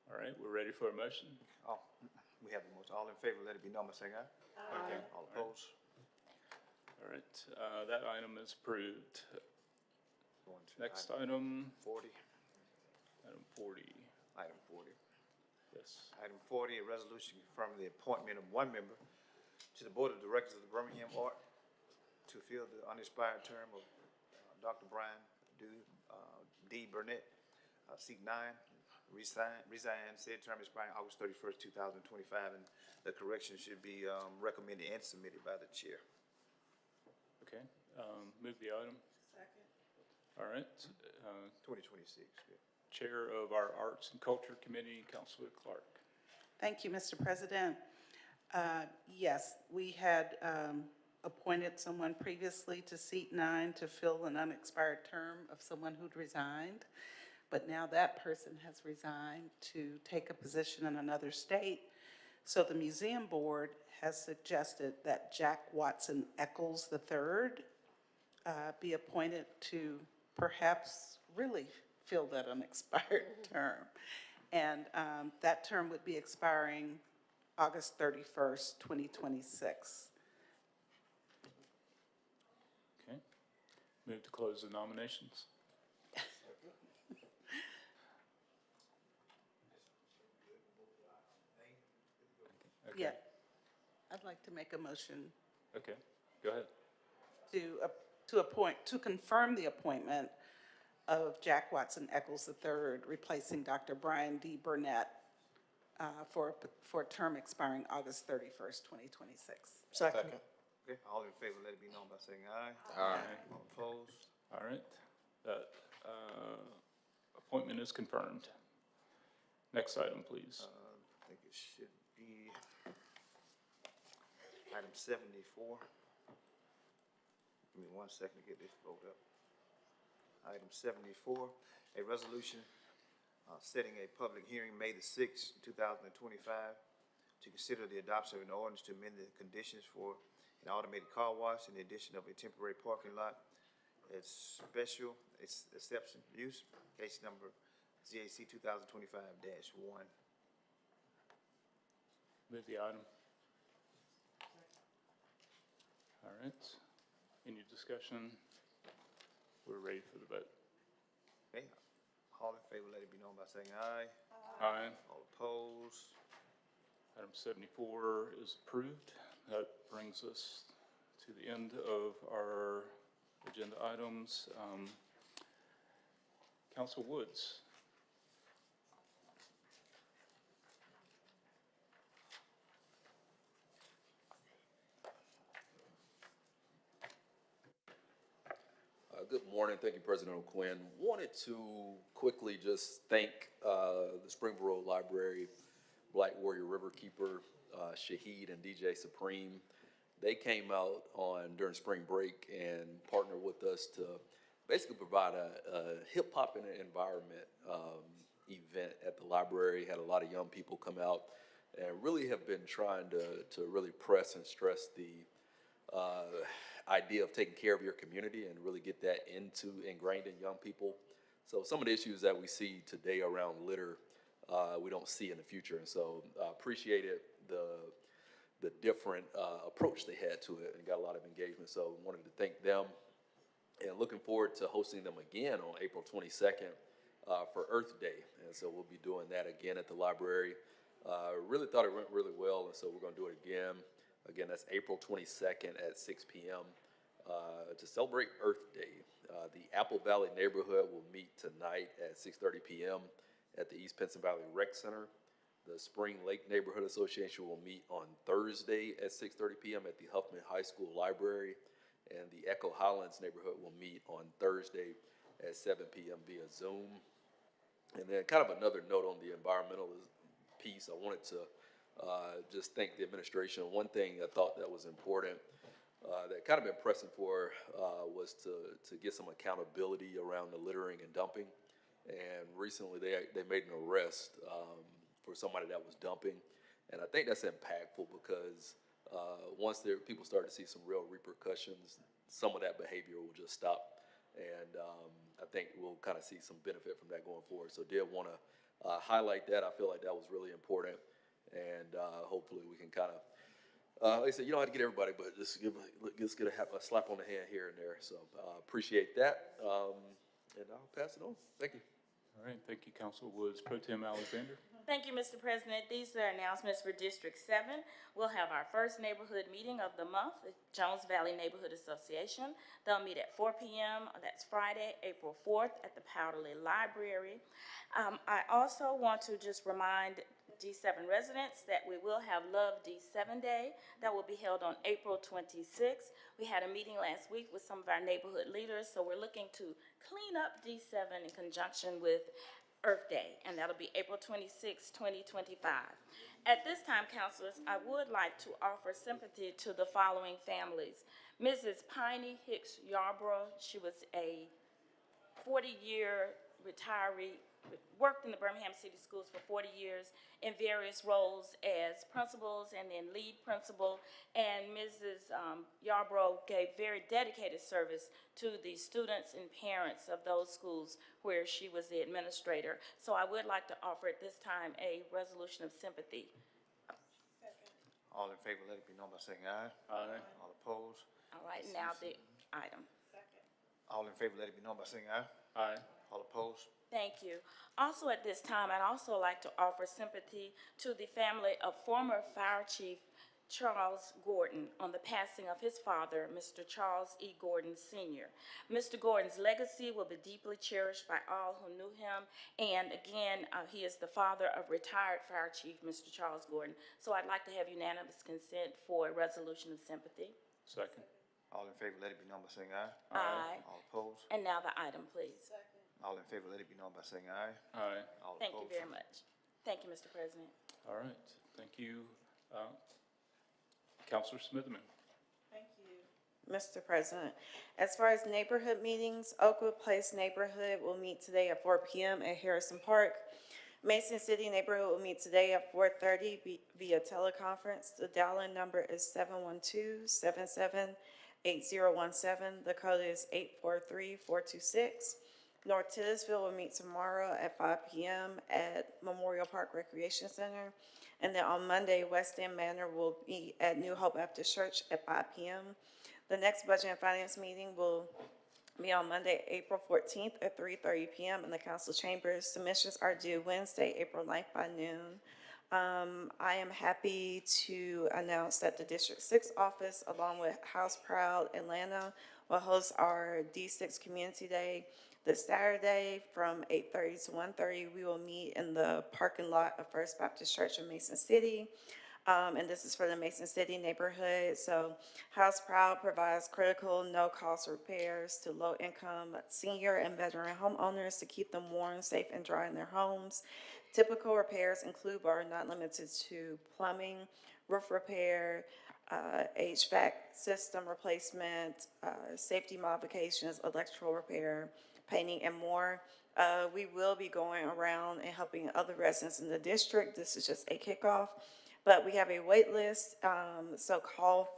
All right, we're ready for a motion. Oh, we have the motion. All in favor, let it be known by saying aye. Okay. All opposed? All right, that item is approved. Going to Next item, 40. item 40. Item 40. Yes. Item 40, a resolution confirming the appointment of one member to the Board of Directors of the Birmingham Art to fill the unexpired term of Dr. Brian D. Burnett, seat 9, resign, said term expiring August 31st, 2025, and the correction should be recommended and submitted by the chair. Okay, move the item. Second. All right, 2026. Yeah. Chair of our Arts and Culture Committee, Councilor Clark. Thank you, Mr. President. Yes, we had appointed someone previously to seat 9 to fill an unexpired term of someone who'd resigned, but now that person has resigned to take a position in another state. So the museum board has suggested that Jack Watson Eccles III be appointed to perhaps really fill that unexpired term. And that term would be expiring August 31st, 2026. Okay, move to close the nominations. Okay. Yeah, I'd like to make a motion Okay, go ahead. to confirm the appointment of Jack Watson Eccles III, replacing Dr. Brian D. Burnett, for a term expiring August 31st, 2026. Second. Okay, all in favor, let it be known by saying aye. Aye. All opposed? All right, that appointment is confirmed. Next item, please. I think it should be item 74. Give me 1 second to get this vote up. Item 74, a resolution setting a public hearing May the 6th, 2025, to consider the adoption of an ordinance to amend the conditions for an automated car wash and the addition of a temporary parking lot as special exception use, case number ZAC 2025-1. Move the item. All right, any discussion? We're ready for the vote. Okay, all in favor, let it be known by saying aye. Aye. All opposed? Item 74 is approved. That brings us to the end of our agenda items. Council Woods. Good morning. Thank you, President O'Quinn. Wanted to quickly just thank the Springboro Library, Black Warrior Riverkeeper, Shaheed and DJ Supreme. They came out during spring break and partnered with us to basically provide a hip-hop environment event at the library. Had a lot of young people come out and really have been trying to really press and stress the idea of taking care of your community and really get that ingrained in young people. So some of the issues that we see today around litter, we don't see in the future. And so appreciated the different approach they had to it and got a lot of engagement. So wanted to thank them and looking forward to hosting them again on April 22nd for Earth Day. And so we'll be doing that again at the library. Really thought it went really well, and so we're going to do it again. Again, that's April 22nd at 6 p.m. To celebrate Earth Day. The Apple Valley neighborhood will meet tonight at 6:30 p.m. at the East Pinson Valley Rec Center. The Spring Lake Neighborhood Association will meet on Thursday at 6:30 p.m. at the Huffman High School Library. And the Echo Highlands neighborhood will meet on Thursday at 7 p.m. via Zoom. And then kind of another note on the environmental piece, I wanted to just thank the administration. One thing I thought that was important that kind of been pressing for was to get some accountability around the littering and dumping. And recently they made an arrest for somebody that was dumping. And I think that's impactful because once people start to see some real repercussions, some of that behavior will just stop. And I think we'll kind of see some benefit from that going forward. So did want to highlight that. I feel like that was really important. And hopefully we can kind of, like I said, you don't have to get everybody, but just get a slap on the hand here and there. So appreciate that. And I'll pass it on. Thank you. All right, thank you, Council. Was Pro Tem Alexander? Thank you, Mr. President. These are announcements for District 7. We'll have our first neighborhood meeting of the month, the Jones Valley Neighborhood Association. They'll meet at 4 p.m. That's Friday, April 4th at the Powderly Library. I also want to just remind D7 residents that we will have Love D7 Day that will be held on April 26th. We had a meeting last week with some of our neighborhood leaders, so we're looking to clean up D7 in conjunction with Earth Day, and that'll be April 26, 2025. At this time, councilors, I would like to offer sympathy to the following families. Mrs. Piney Hicks Yarborough, she was a 40-year retiree, worked in the Birmingham City Schools for 40 years in various roles as principals and then lead principal. And Mrs. Yarborough gave very dedicated service to the students and parents of those schools where she was the administrator. So I would like to offer at this time a resolution of sympathy. All in favor, let it be known by saying aye. Aye. All opposed? All right, now the item. All in favor, let it be known by saying aye. Aye. All opposed? Thank you. Also at this time, I'd also like to offer sympathy to the family of former Fire Chief Charles Gordon on the passing of his father, Mr. Charles E. Gordon Sr. Mr. Gordon's legacy will be deeply cherished by all who knew him, and again, he is the father of retired Fire Chief Mr. Charles Gordon. So I'd like to have unanimous consent for a resolution of sympathy. Second. All in favor, let it be known by saying aye. Aye. All opposed? And now the item, please. All in favor, let it be known by saying aye. Aye. All Thank you opposed? very much. Thank you, Mr. President. All right, thank you. Counselor Smitherman. Thank you, Mr. President. As far as neighborhood meetings, Oakwood Place neighborhood will meet today at 4 p.m. at Harrison Park. Mason City neighborhood will meet today at 4:30 via teleconference. The dial-in number is 712-77-8017. The code is 843426. North Titusville will meet tomorrow at 5 p.m. at Memorial Park Recreation Center. And then on Monday, West End Manor will be at New Hope Baptist Church at 5 p.m. The next Budget and Finance meeting will be on Monday, April 14th at 3:30 p.m. in the council chambers. Submissions are due Wednesday, April 9th by noon. I am happy to announce that the District 6 office, along with House Proud Atlanta, will host our D6 Community Day this Saturday from 8:30 to 1:30. We will meet in the parking lot of First Baptist Church in Mason City. And this is for the Mason City neighborhood. So House Proud provides critical no-cost repairs to low-income senior and veteran homeowners to keep them warm, safe, and dry in their homes. Typical repairs include but are not limited to plumbing, roof repair, HVAC system replacement, safety modifications, electrical repair, painting, and more. We will be going around and helping other residents in the district. This is just a kickoff. But we have a wait list, so call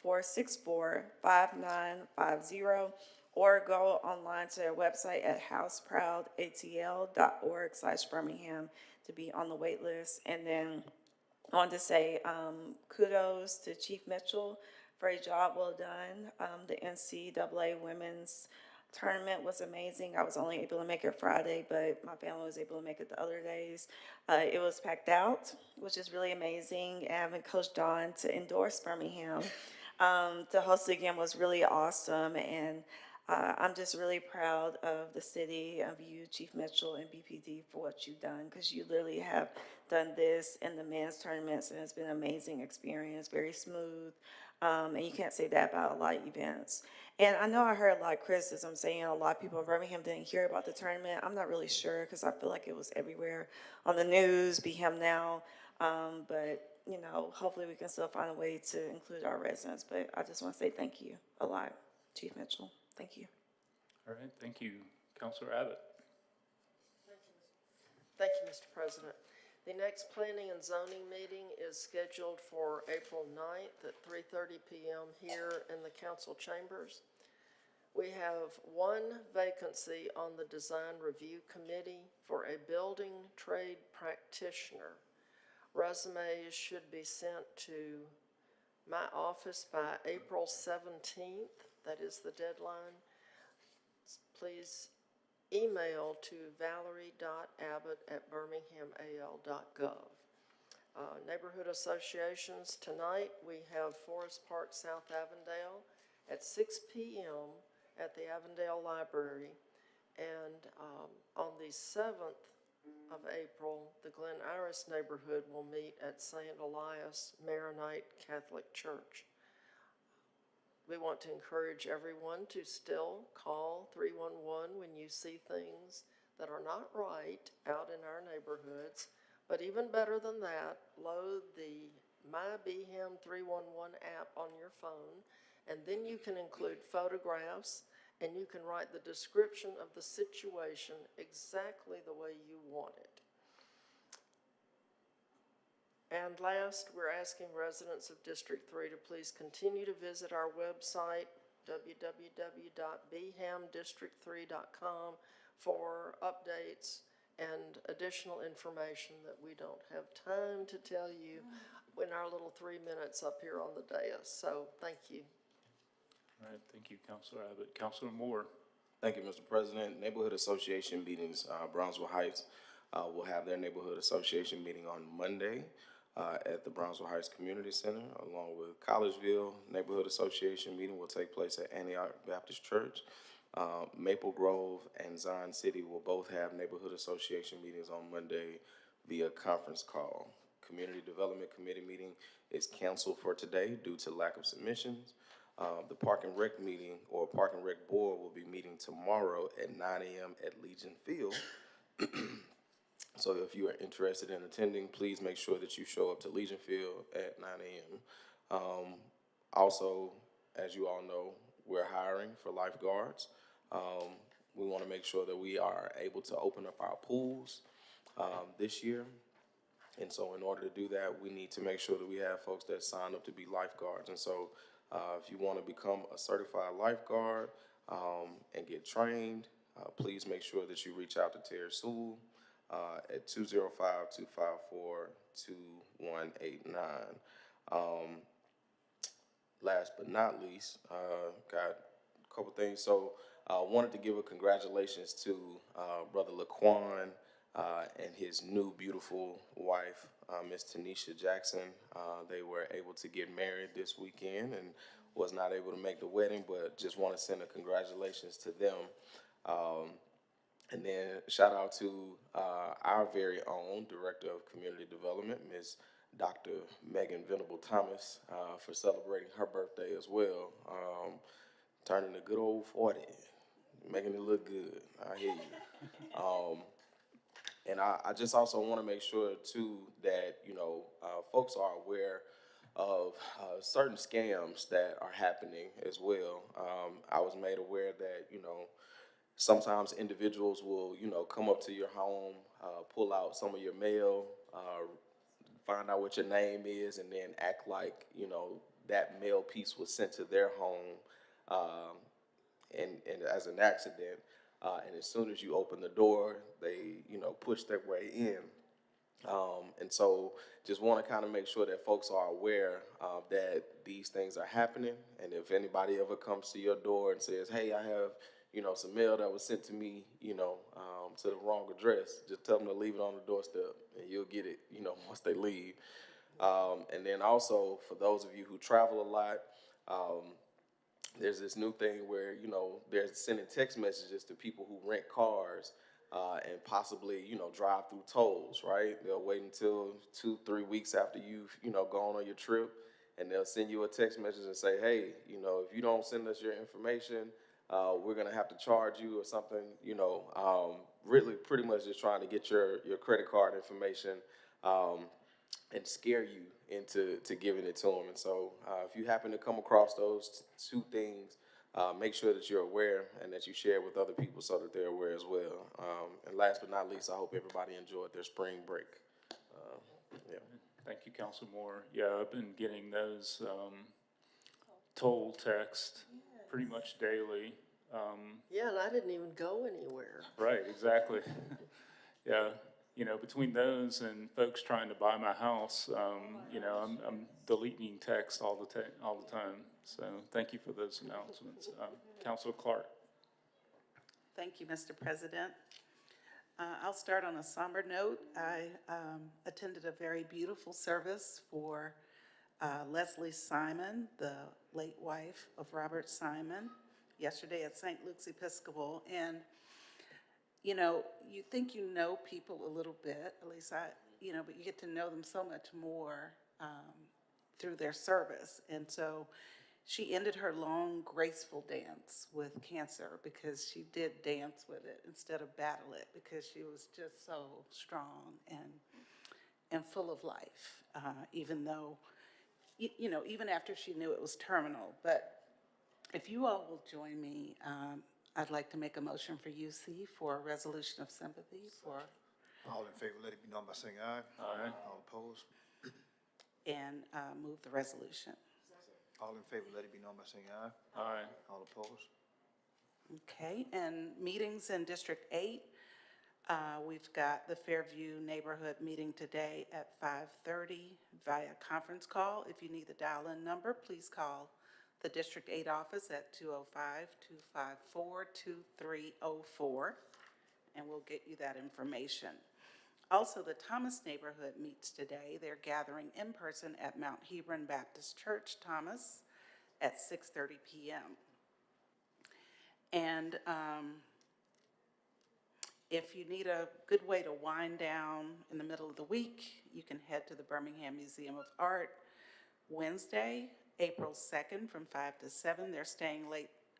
404-464-5950 or go online to their website at houseproudatl.org/Birmingham to be on the wait list. And then I want to say kudos to Chief Mitchell for a job well done. The NCAA women's tournament was amazing. I was only able to make it Friday, but my family was able to make it the other days. It was packed out, which is really amazing. And having Coach Dawn to endorse Birmingham to host it again was really awesome. And I'm just really proud of the city, of you, Chief Mitchell, and BPD for what you've done, because you literally have done this in the men's tournaments, and it's been an amazing experience, very smooth. And you can't say that about a lot of events. And I know I heard a lot of criticism saying a lot of people in Birmingham didn't hear about the tournament. I'm not really sure because I feel like it was everywhere on the news, Beham Now. But, you know, hopefully we can still find a way to include our residents. But I just want to say thank you a lot, Chief Mitchell. Thank you. All right, thank you. Counselor Abbott. Thank you, Mr. President. The next Planning and Zoning meeting is scheduled for April 9th at 3:30 p.m. here in the council chambers. We have one vacancy on the Design Review Committee for a building trade practitioner. Resumes should be sent to my office by April 17th. That is the deadline. Please email to valerie.abbott@birminghamal.gov. Neighborhood associations, tonight we have Forest Park South Avondale at 6 p.m. at the Avondale Library. And on the 7th of April, the Glen Iris neighborhood will meet at St. Elias Maronite Catholic Church. We want to encourage everyone to still call 311 when you see things that are not right out in our neighborhoods. But even better than that, load the My BHAM 311 app on your phone, and then you can include photographs and you can write the description of the situation exactly the way you want it. And last, we're asking residents of District 3 to please continue to visit our website, www.bhamdistrict3.com, for updates and additional information that we don't have time to tell you in our little 3 minutes up here on the dais. So thank you. All right, thank you, Councilor Abbott. Councilor Moore. Thank you, Mr. President. Neighborhood Association meetings, Brownsville Heights will have their Neighborhood Association meeting on Monday at the Brownsville Heights Community Center, along with Collegeville. Neighborhood Association meeting will take place at Antioch Baptist Church. Maple Grove and Zion City will both have Neighborhood Association meetings on Monday via conference call. Community Development Committee meeting is canceled for today due to lack of submissions. The Park and Rec meeting, or Park and Rec Board, will be meeting tomorrow at 9 a.m. at Legion Field. So if you are interested in attending, please make sure that you show up to Legion Field at 9 a.m. Also, as you all know, we're hiring for lifeguards. We want to make sure that we are able to open up our pools this year. And so in order to do that, we need to make sure that we have folks that sign up to be lifeguards. And so if you want to become a certified lifeguard and get trained, please make sure that you reach out to Terry Sewell at 205-254-2189. Last but not least, got a couple things. So wanted to give a congratulations to Brother Laquan and his new beautiful wife, Miss Tanisha Jackson. They were able to get married this weekend and was not able to make the wedding, but just want to send a congratulations to them. And then shout out to our very own Director of Community Development, Ms. Dr. Megan Venable Thomas, for celebrating her birthday as well. Turning a good old 40, making it look good. I hear you. And I just also want to make sure too that, you know, folks are aware of certain scams that are happening as well. I was made aware that, you know, sometimes individuals will, you know, come up to your home, pull out some of your mail, find out what your name is, and then act like, you know, that mail piece was sent to their home and as an accident. And as soon as you open the door, they, you know, push their way in. And so just want to kind of make sure that folks are aware that these things are happening. And if anybody ever comes to your door and says, hey, I have, you know, some mail that was sent to me, you know, to the wrong address, just tell them to leave it on the doorstep and you'll get it, you know, once they leave. And then also for those of you who travel a lot, there's this new thing where, you know, they're sending text messages to people who rent cars and possibly, you know, drive through tolls, right? They'll wait until 2-3 weeks after you've, you know, gone on your trip, and they'll send you a text message and say, hey, you know, if you don't send us your information, we're going to have to charge you or something, you know, really pretty much just trying to get your credit card information and scare you into giving it to them. And so if you happen to come across those two things, make sure that you're aware and that you share with other people so that they're aware as well. And last but not least, I hope everybody enjoyed their spring break. Yeah. Thank you, Councilor Moore. Yeah, I've been getting those toll texts pretty much daily. Yeah, and I didn't even go anywhere. Right, exactly. Yeah, you know, between those and folks trying to buy my house, you know, I'm deleting texts all the time. So thank you for those announcements. Councilor Clark. Thank you, Mr. President. I'll start on a somber note. I attended a very beautiful service for Leslie Simon, the late wife of Robert Simon, yesterday at St. Luke's Episcopal. And, you know, you think you know people a little bit, at least I, you know, but you get to know them so much more through their service. And so she ended her long, graceful dance with cancer because she did dance with it instead of battle it, because she was just so strong and full of life, even though, you know, even after she knew it was terminal. But if you all will join me, I'd like to make a motion for UC for a resolution of sympathy for, All in favor, let it be known by saying aye. Aye. All opposed? and move the resolution. All in favor, let it be known by saying aye. Aye. All opposed? Okay, and meetings in District 8, we've got the Fairview Neighborhood meeting today at 5:30 via conference call. If you need the dial-in number, please call the District 8 office at 205-254-2304, and we'll get you that information. Also, the Thomas neighborhood meets today. They're gathering in person at Mount Hebron Baptist Church, Thomas, at 6:30 p.m. And if you need a good way to wind down in the middle of the week, you can head to the Birmingham Museum of Art Wednesday, April 2nd from 5 to 7. They're staying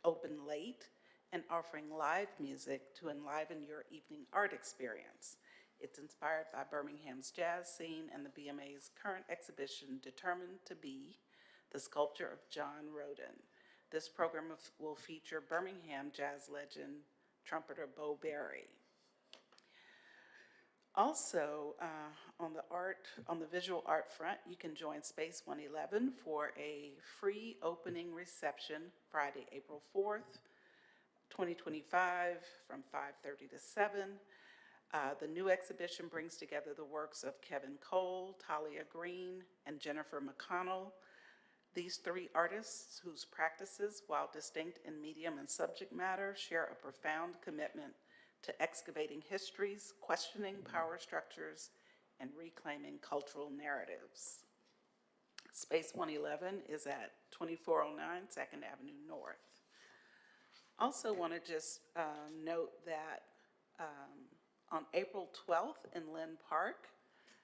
open late and offering live music to enliven your evening art experience. It's inspired by Birmingham's jazz scene and the BMA's current exhibition, Determined to Be, the sculpture of John Roden. This program will feature Birmingham jazz legend trumpeter Bo Berry. Also, on the visual art front, you can join Space 111 for a free opening reception Friday, April 4th, 2025, from 5:30 to 7. The new exhibition brings together the works of Kevin Cole, Talia Green, and Jennifer McConnell. These three artists, whose practices, while distinct in medium and subject matter, share a profound commitment to excavating histories, questioning power structures, and reclaiming cultural narratives. Space 111 is at 2409 2nd Avenue North. Also want to just note that on April 12th in Lynn Park,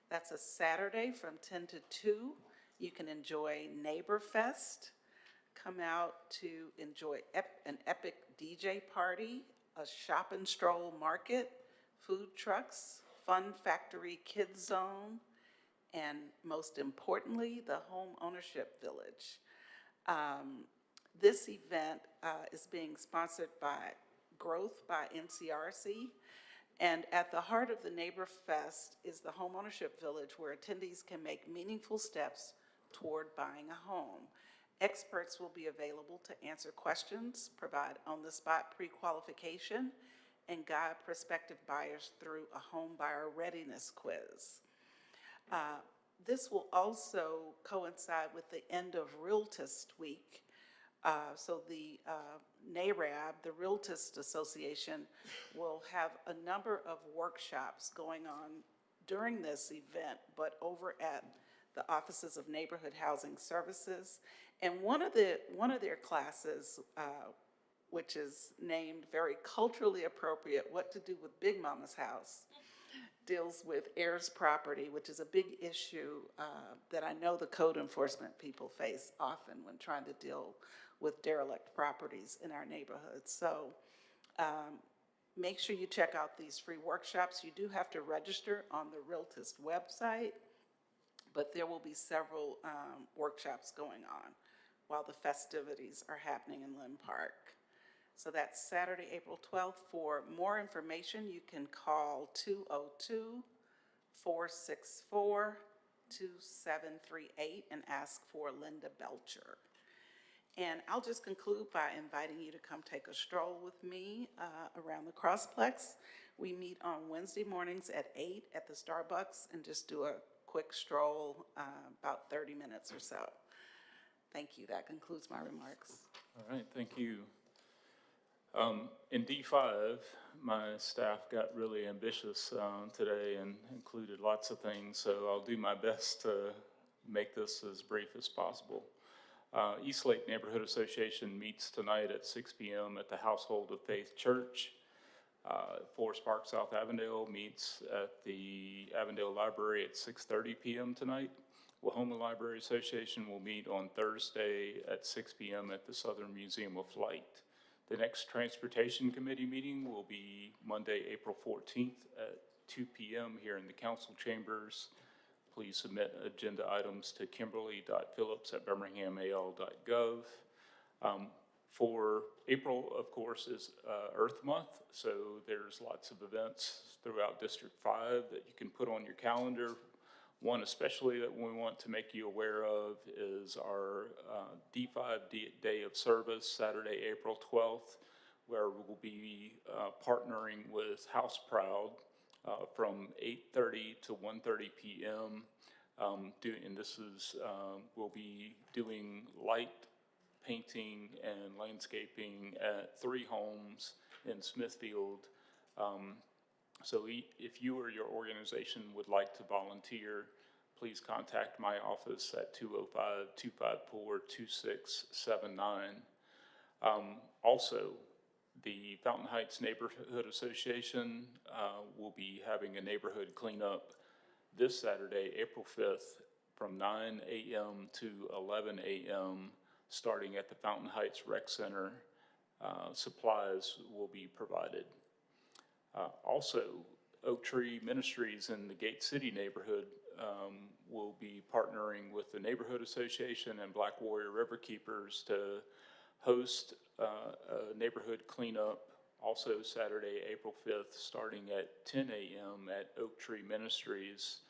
that's a Saturday from 10 to 2, you can enjoy Neighbor Fest. Come out to enjoy an epic DJ party, a shop and stroll market, food trucks, fun factory kids zone, and most importantly, the home ownership village. This event is being sponsored by Growth by NCRC, and at the heart of the Neighbor Fest is the Homeownership Village, where attendees can make meaningful steps toward buying a home. Experts will be available to answer questions, provide on-the-spot pre-qualification, and guide prospective buyers through a home buyer readiness quiz. This will also coincide with the end of Realtist Week. So the NARAB, the Realtist Association, will have a number of workshops going on during this event, but over at the Offices of Neighborhood Housing Services. And one of their classes, which is named very culturally appropriate, What to Do with Big Mama's House, deals with heirs property, which is a big issue that I know the code enforcement people face often when trying to deal with derelict properties in our neighborhoods. So make sure you check out these free workshops. You do have to register on the Realtist website, but there will be several workshops going on while the festivities are happening in Lynn Park. So that's Saturday, April 12th. For more information, you can call 202-464-2738 and ask for Linda Belcher. And I'll just conclude by inviting you to come take a stroll with me around the Crossplex. We meet on Wednesday mornings at 8 at the Starbucks and just do a quick stroll, about 30 minutes or so. Thank you. That concludes my remarks. All right, thank you. In D5, my staff got really ambitious today and included lots of things, so I'll do my best to make this as brief as possible. Eastlake Neighborhood Association meets tonight at 6 p.m. at the Household of Faith Church. Forest Park South Avondale meets at the Avondale Library at 6:30 p.m. tonight. Wahoma Library Association will meet on Thursday at 6 p.m. at the Southern Museum of Flight. The next Transportation Committee meeting will be Monday, April 14th at 2 p.m. here in the council chambers. Please submit agenda items to kimberly.phillips@birminghamal.gov. For April, of course, is Earth Month, so there's lots of events throughout District 5 that you can put on your calendar. One especially that we want to make you aware of is our D5 Day of Service, Saturday, April 12th, where we'll be partnering with House Proud from 8:30 to 1:30 p.m. We'll be doing light painting and landscaping at 3 homes in Smithfield. So if you or your organization would like to volunteer, please contact my office at 205-254-2679. Also, the Fountain Heights Neighborhood Association will be having a neighborhood cleanup this Saturday, April 5th, from 9 a.m. to 11 a.m., starting at the Fountain Heights Rec Center. Supplies will be provided. Also, Oak Tree Ministries in the Gate City neighborhood will be partnering with the Neighborhood Association and Black Warrior Riverkeepers to host a neighborhood cleanup also Saturday, April 5th, starting at 10 a.m. at Oak Tree Ministries,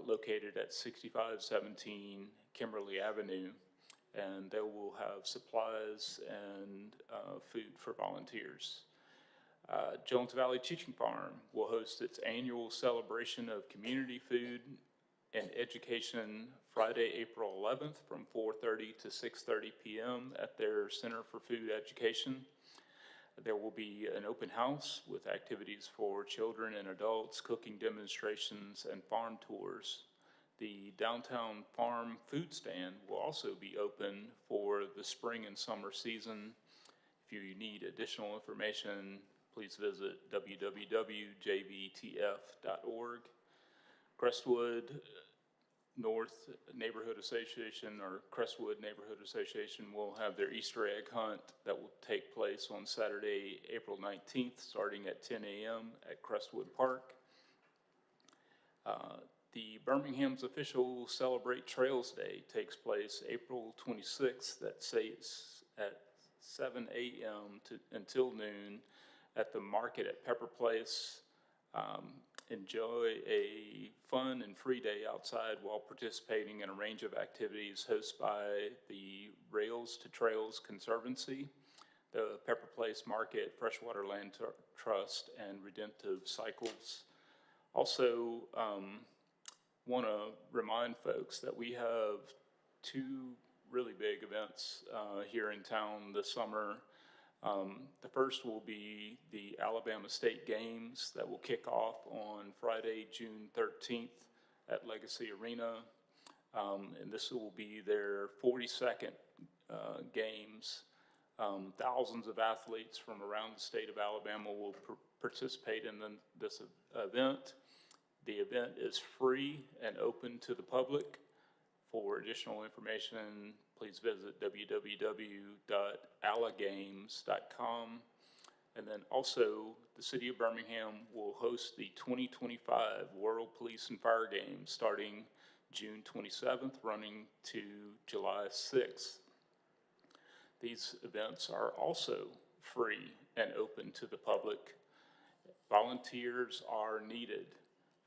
located at 6517 Kimberly Avenue. And they will have supplies and food for volunteers. Jones Valley Teaching Farm will host its annual celebration of community food and education Friday, April 11th from 4:30 to 6:30 p.m. at their Center for Food Education. There will be an open house with activities for children and adults, cooking demonstrations, and farm tours. The downtown farm food stand will also be open for the spring and summer season. If you need additional information, please visit www.jvtf.org. Crestwood North Neighborhood Association, or Crestwood Neighborhood Association, will have their Easter egg hunt that will take place on Saturday, April 19th, starting at 10 a.m. at Crestwood Park. The Birmingham's official Celebrate Trails Day takes place April 26th at 7 a.m. until noon at the market at Pepper Place. Enjoy a fun and free day outside while participating in a range of activities hosted by the Rails to Trails Conservancy, the Pepper Place Market, Freshwater Land Trust, and Redemptive Cycles. Also, want to remind folks that we have 2 really big events here in town this summer. The first will be the Alabama State Games that will kick off on Friday, June 13th at Legacy Arena. And this will be their 42nd games. Thousands of athletes from around the state of Alabama will participate in this event. The event is free and open to the public. For additional information, please visit www.alagames.com. And then also, the City of Birmingham will host the 2025 World Police and Fire Games starting June 27th, running to July 6th. These events are also free and open to the public. Volunteers are needed.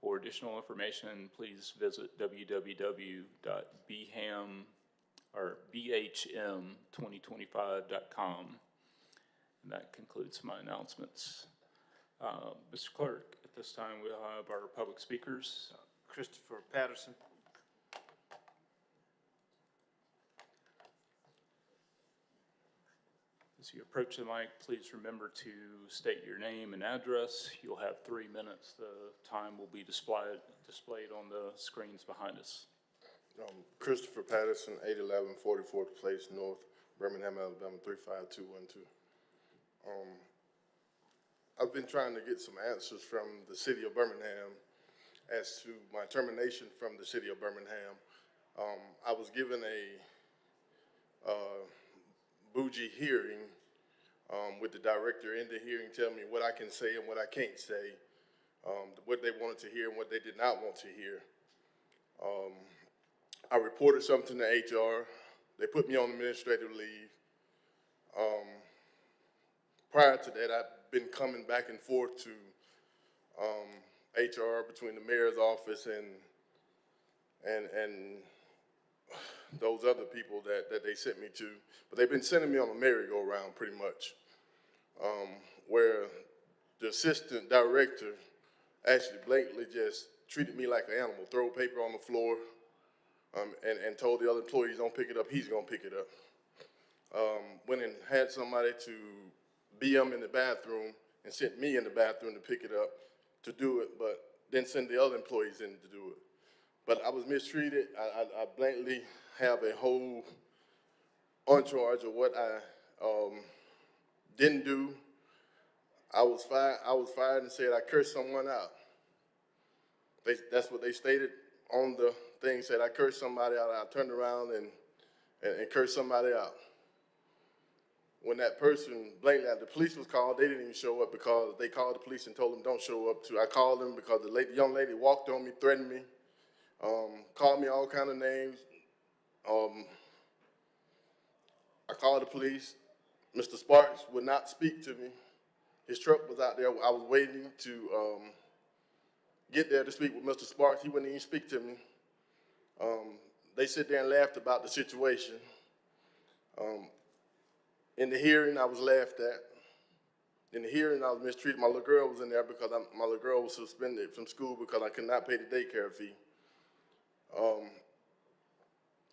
For additional information, please visit bhm2025.com. And that concludes my announcements. Mr. Clerk, at this time we'll have our public speakers. Christopher Patterson. This As you approach the mic, please remember to state your name and address. You'll have 3 minutes. The time will be displayed on the screens behind us. Christopher Patterson, 811 44th Place North, Birmingham, Alabama, 35212. I've been trying to get some answers from the city of Birmingham as to my termination from the city of Birmingham. I was given a bougie hearing with the director in the hearing telling me what I can say and what I can't say, what they wanted to hear and what they did not want to hear. I reported something to HR. They put me on administrative leave. Prior to that, I've been coming back and forth to HR between the mayor's office and those other people that they sent me to. But they've been sending me on a merry-go-round pretty much, where the assistant director actually blatantly just treated me like an animal, throw paper on the floor, and told the other employees, don't pick it up, he's gonna pick it up. Went and had somebody to BM in the bathroom and sent me in the bathroom to pick it up to do it, but then send the other employees in to do it. But I was mistreated. I blatantly have a whole entourage of what I didn't do. I was fired and said I cursed someone out. That's what they stated on the thing, said I cursed somebody out. I turned around and cursed somebody out. When that person blatantly, the police was called, they didn't even show up because they called the police and told them don't show up too. I called them because the young lady walked on me, threatened me, called me all kind of names. I called the police. Mr. Sparks would not speak to me. His truck was out there. I was waiting to get there to speak with Mr. Sparks. He wouldn't even speak to me. They sit there and laughed about the situation. In the hearing, I was laughed at. In the hearing, I was mistreated. My little girl was in there because my little girl was suspended from school because I could not pay the daycare fee.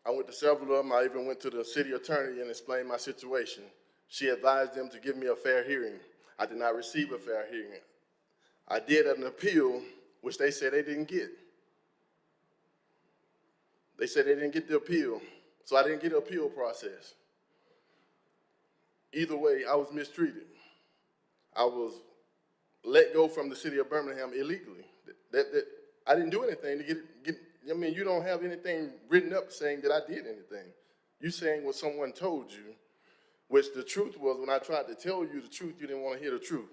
I went to several of them. I even went to the city attorney and explained my situation. She advised them to give me a fair hearing. I did not receive a fair hearing. I did an appeal, which they said they didn't get. They said they didn't get the appeal, so I didn't get the appeal process. Either way, I was mistreated. I was let go from the city of Birmingham illegally. I didn't do anything to get. I mean, you don't have anything written up saying that I did anything. You saying what someone told you, which the truth was when I tried to tell you the truth, you didn't want to hear the truth.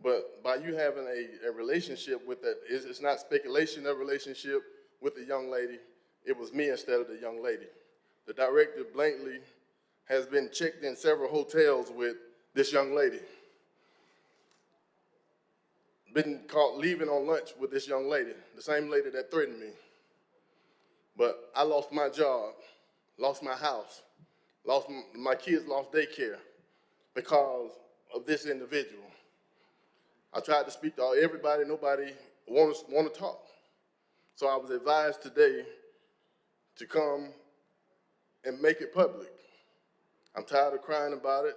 But by you having a relationship with that, it's not speculation of relationship with the young lady. It was me instead of the young lady. The director blatantly has been checked in several hotels with this young lady. Been caught leaving on lunch with this young lady, the same lady that threatened me. But I lost my job, lost my house, my kids lost daycare because of this individual. I tried to speak to everybody, nobody want to talk. So I was advised today to come and make it public. I'm tired of crying about it.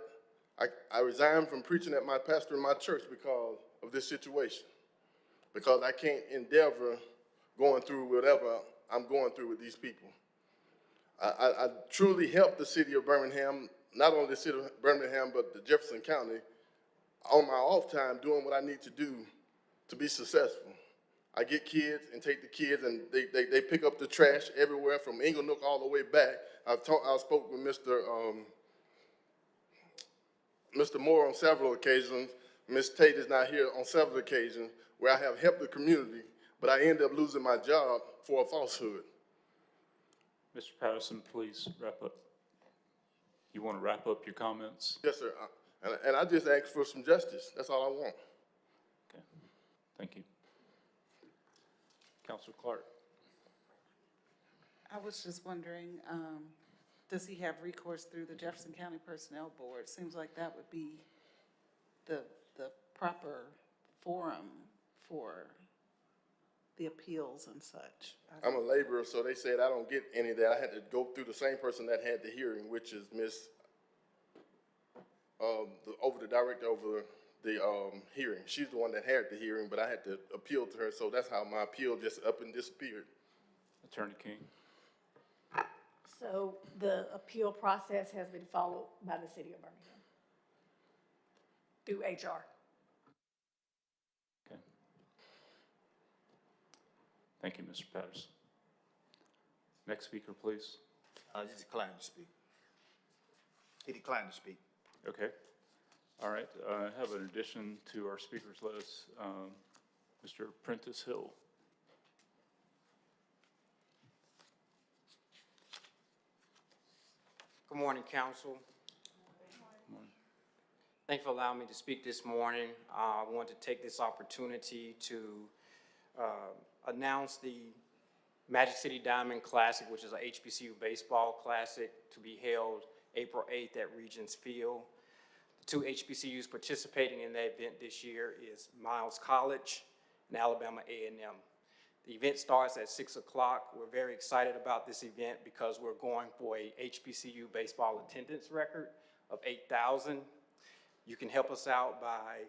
I resigned from preaching at my pastor in my church because of this situation, because I can't endeavor going through whatever I'm going through with these people. I truly helped the city of Birmingham, not only the city of Birmingham, but the Jefferson County, on my off time doing what I need to do to be successful. I get kids and take the kids and they pick up the trash everywhere from Inglenook all the way back. I spoke with Mr. Moore on several occasions. Ms. Tate is not here on several occasions where I have helped the community, but I end up losing my job for a falsehood. Mr. Patterson, please wrap up. You want to wrap up your comments? Yes, sir. And I just ask for some justice. That's all I want. Okay. Thank you. Councilor Clark. I was just wondering, does he have recourse through the Jefferson County Personnel Board? Seems like that would be the proper forum for the appeals and such. I'm a laborer, so they said I don't get any of that. I had to go through the same person that had the hearing, which is Ms. over the director over the hearing. She's the one that had the hearing, but I had to appeal to her, so that's how my appeal just up and disappeared. Attorney King. So the appeal process has been followed by the city of Birmingham through HR. Okay. Thank you, Mr. Patterson. Next speaker, please. He declined to speak. He declined to speak. Okay. All right. I have an addition to our speakers list, Mr. Prentice Hill. Good morning, council. Thank you for allowing me to speak this morning. I want to take this opportunity to announce the Magic City Diamond Classic, which is a HBCU baseball classic to be held April 8th at Regents Field. The two HBCUs participating in that event this year is Miles College and Alabama A&M. The event starts at 6 o'clock. We're very excited about this event because we're going for a HBCU baseball attendance record of 8,000. You can help us out by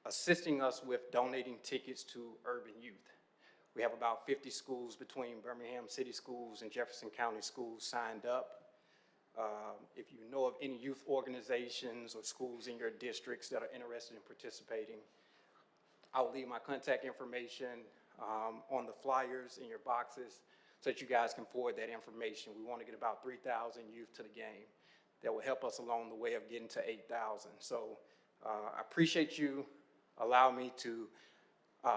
assisting us with donating tickets to Urban Youth. We have about 50 schools between Birmingham City Schools and Jefferson County Schools signed up. If you know of any youth organizations or schools in your districts that are interested in participating, I'll leave my contact information on the flyers in your boxes so that you guys can forward that information. We want to get about 3,000 youth to the game. That will help us along the way of getting to 8,000. So I appreciate you allowing me to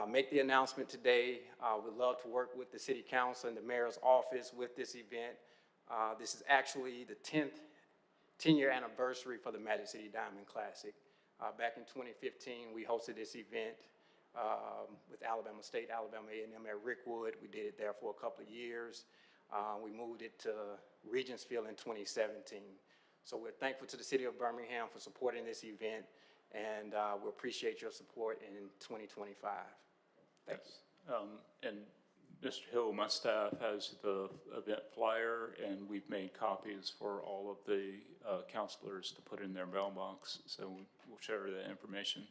make the announcement today. We'd love to work with the city council and the mayor's office with this event. This is actually the 10-year anniversary for the Magic City Diamond Classic. Back in 2015, we hosted this event with Alabama State, Alabama A&M at Rickwood. We did it there for a couple of years. We moved it to Regents Field in 2017. So we're thankful to the city of Birmingham for supporting this event, and we appreciate your support in 2025. Thanks. And Mr. Hill, my staff has the event flyer, and we've made copies for all of the counselors to put in their mailbox, so we'll share that information.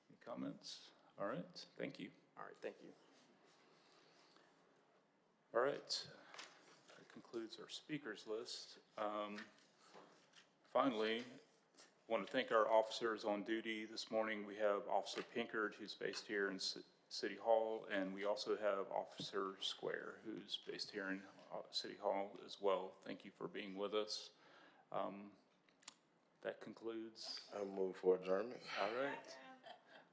Any comments? All right, thank you. All right, thank you. All right, that concludes our speakers list. Finally, I want to thank our officers on duty this morning. We have Officer Pinkard, who's based here in City Hall, and we also have Officer Square, who's based here in City Hall as well. Thank you for being with us. That concludes. I move for adjournment. All right.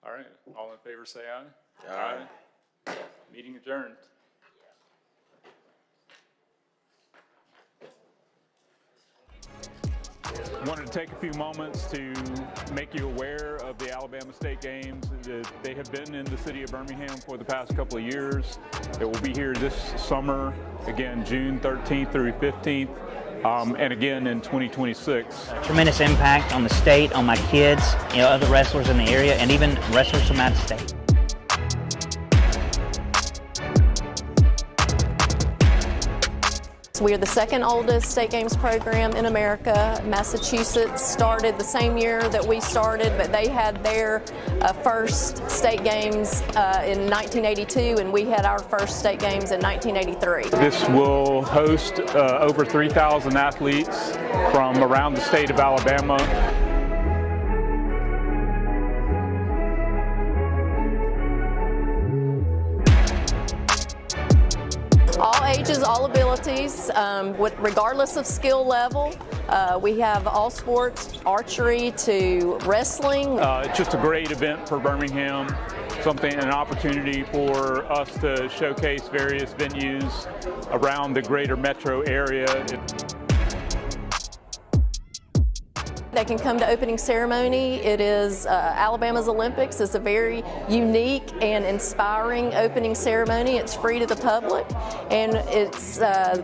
All right. All in favor, say aye. Aye. Meeting adjourned. I wanted to take a few moments to make you aware of the Alabama State games. They have been in the city of Birmingham for the past couple of years. It will be here this summer, again, June 13th through 15th, and again in 2026. Tremendous impact on the state, on my kids, other wrestlers in the area, and even wrestlers from out of state. We are the second oldest state games program in America. Massachusetts started the same year that we started, but they had their first state games in 1982, and we had our first state games in 1983. This will host over 3,000 athletes from around the state of Alabama. All ages, all abilities, regardless of skill level. We have all sports, archery to wrestling. It's just a great event for Birmingham, an opportunity for us to showcase various venues around the greater metro area. They can come to opening ceremony. It is Alabama's Olympics. It's a very unique and inspiring opening ceremony. It's free to the public, and it's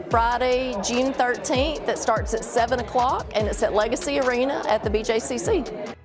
Friday, June 13th. It starts at 7 o'clock, and it's at Legacy Arena at the BJCC.